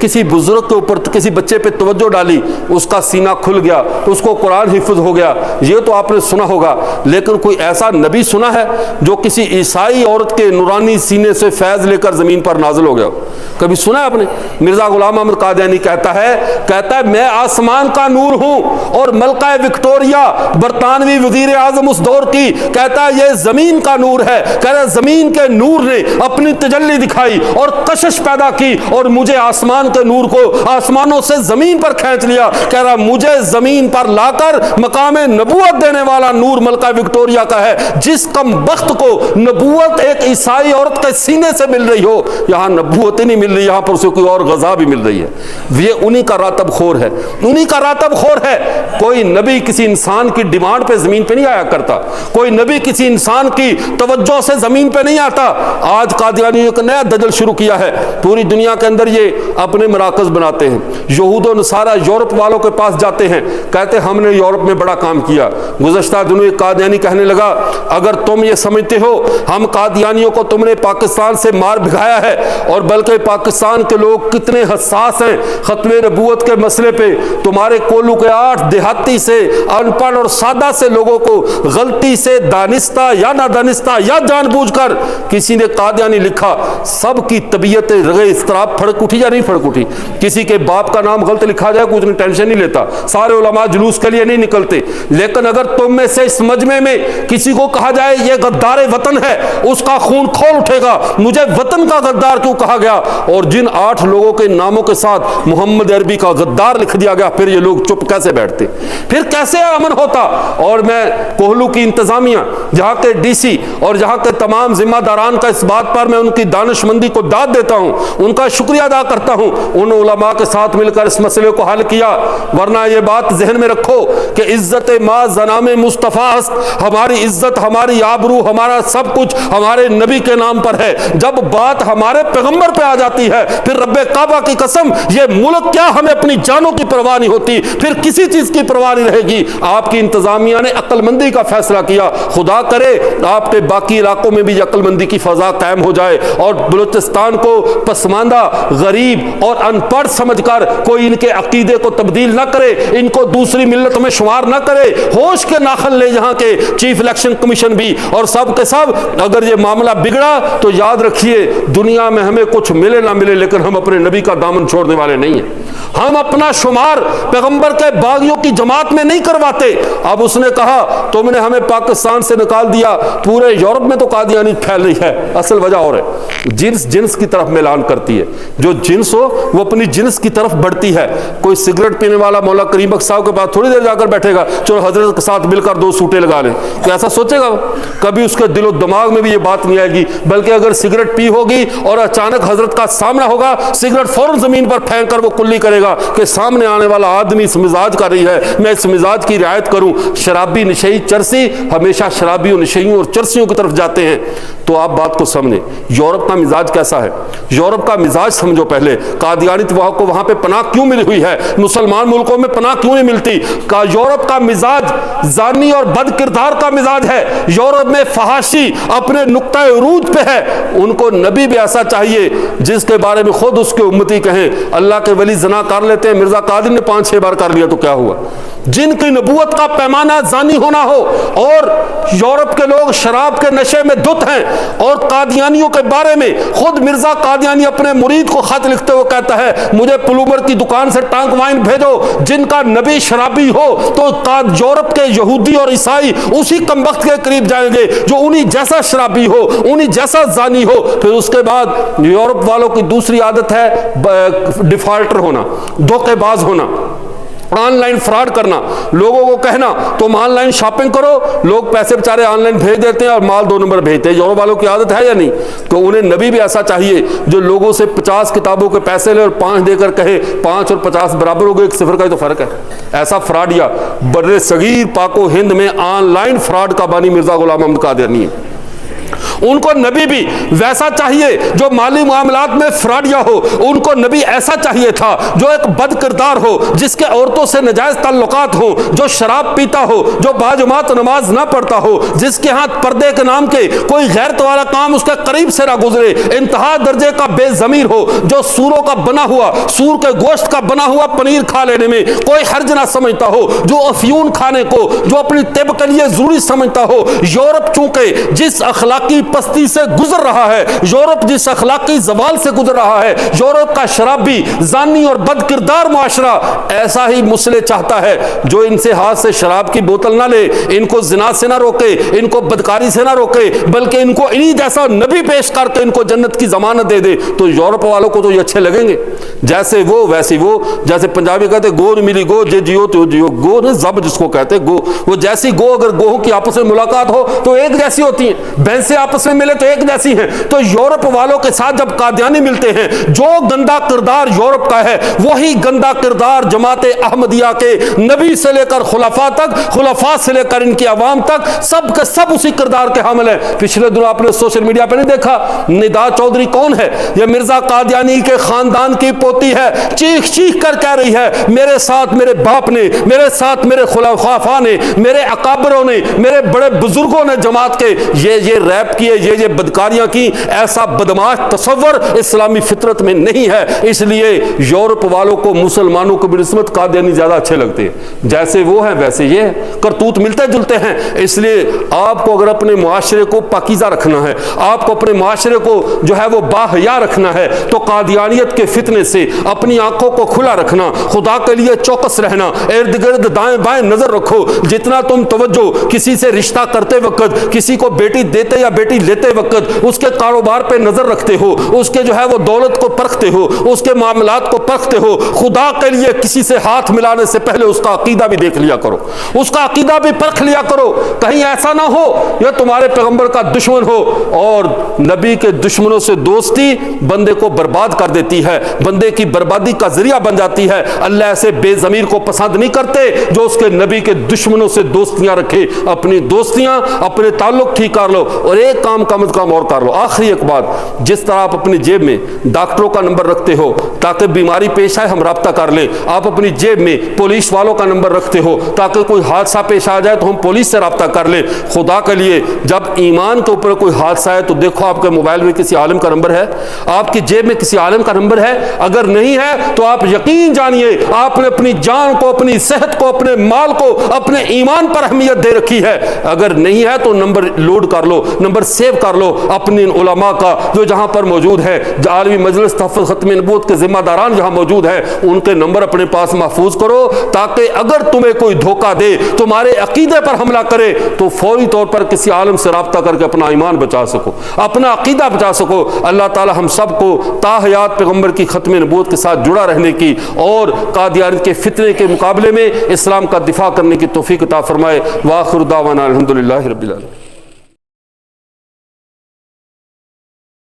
کسی بزرگ کے اوپر کسی بچے پہ توجہ ڈالی، اس کا سینہ کھل گیا، اس کو قرآن حفظ ہو گیا، یہ تو آپ نے سنا ہوگا، لیکن کوئی ایسا نبی سنا ہے جو کسی عیسائی عورت کے نورانی سینے سے فیض لے کر زمین پر نازل ہو گیا؟ کبھی سنا ہے آپ نے؟ مرزا غلام احمد قادیانی کہتا ہے میں آسمان کا نور ہوں، اور ملکہ وکٹوریا برطانوی وزیر اعظم اس دور کی کہتا ہے یہ زمین کا نور ہے، کہتا ہے زمین کے نور نے اپنی تجلی دکھائی اور کشش پیدا کی اور مجھے آسمان کے نور کو آسمانوں سے زمین پر کھینچ لیا، کہہ رہا مجھے زمین پر لا کر مقام نبوت دینے والا نور ملکہ وکٹوریا کا ہے۔ جس کم بخت کو نبوت ایک عیسائی عورت کے سینے سے مل رہی ہو، یہاں نبوت ہی نہیں مل رہی، یہاں پر اسے کوئی اور غذا بھی مل رہی ہے، یہ انہی کا راتب خور ہے، انہی کا راتب خور ہے۔ کوئی نبی کسی انسان کی ڈیمانڈ پہ زمین پہ نہیں آیا کرتا، کوئی نبی کسی انسان کی توجہ سے زمین پہ نہیں آتا۔ آج کا قادیانیوں کا نیا دجل شروع کیا ہے، پوری دنیا کے اندر یہ اپنے مراکز بناتے ہیں۔ یہود و نصارہ یورپ والوں کے پاس جاتے ہیں، کہتے ہیں ہم نے یورپ میں بڑا کام کیا۔ گزشتہ دنوں ایک قادیانی کہنے لگا اگر تم یہ سمجھتے ہو ہم قادیانیوں کو تم نے پاکستان سے مار بھگایا ہے، اور بلکہ پاکستان کے لوگ کتنے حساس ہیں ختم نبوت کے مسئلے پہ، تمہارے کولو کے 8 دیہاتی سے ان پڑھ اور سادہ سے لوگوں کو غلطی سے دانستہ یا نادانستہ یا جان بوجھ کر کسی نے قادیانی لکھا، سب کی طبیعت رگے اضطراب پھڑک اٹھی یا نہیں پھڑک اٹھی؟ کسی کے باپ کا نام غلط لکھا جائے کوئی اتنی ٹینشن نہیں لیتا، سارے علماء جلوس کے لیے نہیں نکلتے، لیکن اگر تم میں سے اس مجمع میں کسی کو کہا جائے یہ غدار وطن ہے، اس کا خون کھول اٹھے گا، مجھے وطن کا غدار کیوں کہا گیا؟ اور جن 8 لوگوں کے ناموں کے ساتھ محمد عربی کا غدار لکھ دیا گیا، پھر یہ لوگ چپ کیسے بیٹھتے؟ پھر کیسے امن ہوتا؟ اور میں کوہلو کی انتظامیہ، جہاں کے ڈی سی اور جہاں کے تمام ذمہ داران کا اس بات پر میں ان کی دانش مندی کو داد دیتا ہوں، ان کا شکریہ ادا کرتا ہوں، ان علماء کے ساتھ مل کر اس مسئلے کو حل کیا۔ ورنہ یہ بات ذہن میں رکھو کہ عزت ما زنام مصطفیٰ است، ہماری عزت، ہماری آبرو، ہمارا سب کچھ ہمارے نبی کے نام پر ہے۔ جب بات ہمارے پیغمبر پہ آ جاتی ہے پھر رب کعبہ کی قسم یہ ملک کیا ہمیں اپنی جانوں کی پرواہ نہیں ہوتی، پھر کسی چیز کی پرواہ نہیں رہے گی۔ آپ کی انتظامیہ نے عقل مندی کا فیصلہ کیا، خدا کرے آپ کے باقی علاقوں میں بھی عقل مندی کی فضا قائم ہو جائے اور بلوچستان کو پسماندہ، غریب اور ان پڑھ سمجھ کر کوئی ان کے عقیدے کو تبدیل نہ کرے، ان کو دوسری ملت میں شمار نہ کرے۔ ہوش کے ناخن لے یہاں کے چیف الیکشن کمیشن بھی اور سب کے سب۔ اگر یہ معاملہ بگڑا تو یاد رکھیے دنیا میں ہمیں کچھ ملے نہ ملے لیکن ہم اپنے نبی کا دامن چھوڑنے والے نہیں ہیں۔ ہم اپنا شمار پیغمبر کے باغیوں کی جماعت میں نہیں کرواتے۔ اب اس نے کہا تم نے ہمیں پاکستان سے نکال دیا، پورے یورپ میں تو قادیانی پھیل رہی ہے، اصل وجہ اور ہے، جنس کی طرف میلان کرتی ہے، جو جنس ہو وہ اپنی جنس کی طرف بڑھتی ہے۔ کوئی سگریٹ پینے والا مولا کریم بخش صاحب کے پاس تھوڑی دیر جا کر بیٹھے گا چلو حضرت کے ساتھ مل کر 2 سوٹے لگا لیں، تو ایسا سوچے گا؟ کبھی اس کے دل و دماغ میں بھی یہ بات نہیں آئے گی، بلکہ اگر سگریٹ پی ہوگی اور اچانک حضرت کا سامنا ہوگا، سگریٹ فوراً زمین پر پھینک کر وہ کلی کرے گا کہ سامنے آنے والا آدمی اس مزاج کا رہی ہے، میں اس مزاج کی رعایت کروں۔ شرابی نشئی چرسی ہمیشہ شرابیوں نشئیوں اور چرسیوں کی طرف جاتے ہیں۔ تو آپ بات کو سمجھیں یورپ کا مزاج کیسا ہے، یورپ کا مزاج سمجھو پہلے۔ قادیانیت کو وہاں پہ پناہ کیوں ملی ہوئی ہے، مسلمان ملکوں میں پناہ کیوں نہیں ملتی؟ یورپ کا مزاج زانی اور بد کردار کا مزاج ہے، یورپ میں فحاشی اپنے نقطہ عروج پہ ہے۔ ان کو نبی بھی ایسا چاہیے جس کے بارے میں خود اس کے امتی کہیں اللہ کے ولی زنا کر لیتے ہیں، مرزا قادر نے 5-6 بار کر لیا تو کیا ہوا؟ جن کی نبوت کا پیمانہ زانی ہونا ہو، اور یورپ کے لوگ شراب کے نشے میں دھت ہیں، اور قادیانیوں کے بارے میں خود مرزا قادیانی اپنے مرید کو خط لکھتے ہوئے کہتا ہے مجھے پلومر کی دکان سے ٹانک وائن بھیجو، جن کا نبی شرابی ہو تو یورپ کے یہودی اور عیسائی اسی کمبخت کے قریب جائیں گے جو انہی جیسا شرابی ہو، انہی جیسا زانی ہو۔ پھر اس کے بعد یورپ والوں کی دوسری عادت ہے ڈیفالٹر ہونا، دھوکے باز ہونا، آن لائن فراڈ کرنا، لوگوں کو کہنا تم آن لائن شاپنگ کرو، لوگ پیسے بچارے آن لائن بھیج دیتے ہیں اور مال 2 نمبر بھیجتے ہیں۔ یورپ والوں کی عادت ہے یا نہیں؟ تو انہیں نبی بھی ایسا چاہیے جو لوگوں سے 50 کتابوں کے پیسے لے اور 5 دے کر کہے 5 اور 50 برابر ہو گئے، 1 صفر کا ہی تو فرق ہے۔ ایسا فراڈ یا بر صغیر پاک و ہند میں آن لائن فراڈ کا بانی مرزا غلام احمد قادیانی ہے۔ ان کو نبی بھی ویسا چاہیے جو مالی معاملات میں فراڈیا ہو، ان کو نبی ایسا چاہیے تھا جو ایک بد کردار ہو، جس کے عورتوں سے نجائز تعلقات ہو، جو شراب پیتا ہو، جو باجماعت نماز نہ پڑھتا ہو، جس کے ہاتھ پردے کے نام کے کوئی غیرت والا کام اس کے قریب سے نہ گزرے، انتہا درجے کا بے ضمیر ہو، جو سوروں کا بنا ہوا، سور کے گوشت کا بنا ہوا پنیر کھا لینے میں کوئی حرج نہ سمجھتا ہو، جو افیون کھانے کو جو اپنی طب کے لیے ضروری سمجھتا ہو۔ یورپ چونکہ جس اخلاقی پستی سے گزر رہا ہے، یورپ جس اخلاقی زوال سے گزر رہا ہے، یورپ کا شرابی، زانی اور بد کردار معاشرہ ایسا ہی مسئلے چاہتا ہے جو ان سے ہاتھ سے شراب کی بوتل نہ لے، ان کو زنا سے نہ روکے، ان کو بدکاری سے نہ روکے، بلکہ ان کو انہی جیسا نبی پیش کر کے ان کو جنت کی ضمانت دے دے۔ تو یورپ والوں کو تو یہ اچھے لگیں گے، جیسے وہ ویسی وہ، جیسے پنجابی کہتے گو نہیں ملی گو، جے جیو تو جیو، گو نے زب جس کو کہتے گو، وہ جیسی گو، اگر گوہوں کی آپس میں ملاقات ہو تو ایک جیسی ہوتی ہیں، بھینسیں آپس آپس میں ملے تو ایک جیسی ہیں. تو یورپ والوں کے ساتھ جب قادیانی ملتے ہیں، جو گندا کردار یورپ کا ہے وہی گندا کردار جماعت احمدیہ کے نبی سے لے کر خلفاء تک، خلفاء سے لے کر ان کی عوام تک، سب کے سب اسی کردار کے حامل ہیں. پچھلے دنوں آپ نے سوشل میڈیا پہ نہیں دیکھا ندا چودھری کون ہے؟ یہ مرزا قادیانی کے خاندان کی پوتی ہے. چیخ چیخ کر کہہ رہی ہے میرے ساتھ میرے باپ نے، میرے ساتھ میرے خلفاء نے، میرے اکابروں نے، میرے بڑے بزرگوں نے جماعت کے یہ ریپ کیے، یہ بدکاریاں کی. ایسا بدماش تصور اسلامی فطرت میں نہیں ہے. اس لیے یورپ والوں کو مسلمانوں کو بنسبت قادیانی زیادہ اچھے لگتے ہیں. جیسے وہ ہیں ویسے یہ کرتوت ملتے جلتے ہیں. اس لیے آپ کو اگر اپنے معاشرے کو پاکیزہ رکھنا ہے، آپ کو اپنے معاشرے کو جو ہے وہ باحیا رکھنا ہے، تو قادیانیت کے فتنے سے اپنی آنکھوں کو کھلا رکھنا، خدا کے لیے چوکس رہنا، ارد گرد دائیں بائیں نظر رکھو. جتنا تم توجہ کسی سے رشتہ کرتے وقت، کسی کو بیٹی دیتے یا بیٹی لیتے وقت اس کے کاروبار پہ نظر رکھتے ہو، اس کے جو ہے وہ دولت کو پرکھتے ہو، اس کے معاملات کو پرکھتے ہو، خدا کے لیے کسی سے ہاتھ ملانے سے پہلے اس کا عقیدہ بھی دیکھ لیا کرو، اس کا عقیدہ بھی پرکھ لیا کرو. کہیں ایسا نہ ہو یہ تمہارے پیغمبر کا دشمن ہو. اور نبی کے دشمنوں سے دوستی بندے کو برباد کر دیتی ہے، بندے کی بربادی کا ذریعہ بن جاتی ہے. اللہ ایسے بے ضمیر کو پسند نہیں کرتے جو اس کے نبی کے دشمنوں سے دوستیاں رکھے. اپنی دوستیاں، اپنے تعلق ٹھیک کر لو، اور ایک کام کم از کم اور کر لو. آخری ایک بات، جس طرح آپ اپنی جیب میں ڈاکٹروں کا نمبر رکھتے ہو تاکہ بیماری پیش آئے ہم رابطہ کر لیں، آپ اپنی جیب میں پولیس والوں کا نمبر رکھتے ہو تاکہ کوئی حادثہ پیش آ جائے تو ہم پولیس سے رابطہ کر لیں. خدا کے لیے جب ایمان کے اوپر کوئی حادثہ ہے تو دیکھو آپ کے موبائل میں کسی عالم کا نمبر ہے، آپ کی جیب میں کسی عالم کا نمبر ہے؟ اگر نہیں ہے تو آپ یقین جانیے آپ نے اپنی جان کو، اپنی صحت کو، اپنے مال کو، اپنے ایمان پر اہمیت دے رکھی ہے. اگر نہیں ہے تو نمبر لوڈ کر لو، نمبر سیو کر لو اپنی علماء کا جو جہاں پر موجود ہے، عالمی مجلس تحفظ ختم نبوت کے ذمہ داران جہاں موجود ہیں، ان کے نمبر اپنے پاس محفوظ کرو تاکہ اگر تمہیں کوئی دھوکہ دے، تمہارے عقیدے پر حملہ کرے تو فوری طور پر کسی عالم سے رابطہ کر کے اپنا ایمان بچا سکو، اپنا عقیدہ بچا سکو. اللہ تعالی ہم سب کو تا حیات پیغمبر کی ختم نبوت کے ساتھ جڑا رہنے کی اور قادیانیت کے فتنے کے مقابلے میں اسلام کا دفاع کرنے کی توفیق عطا فرمائے. وآخر دعوانا الحمدللہ رب العالمین.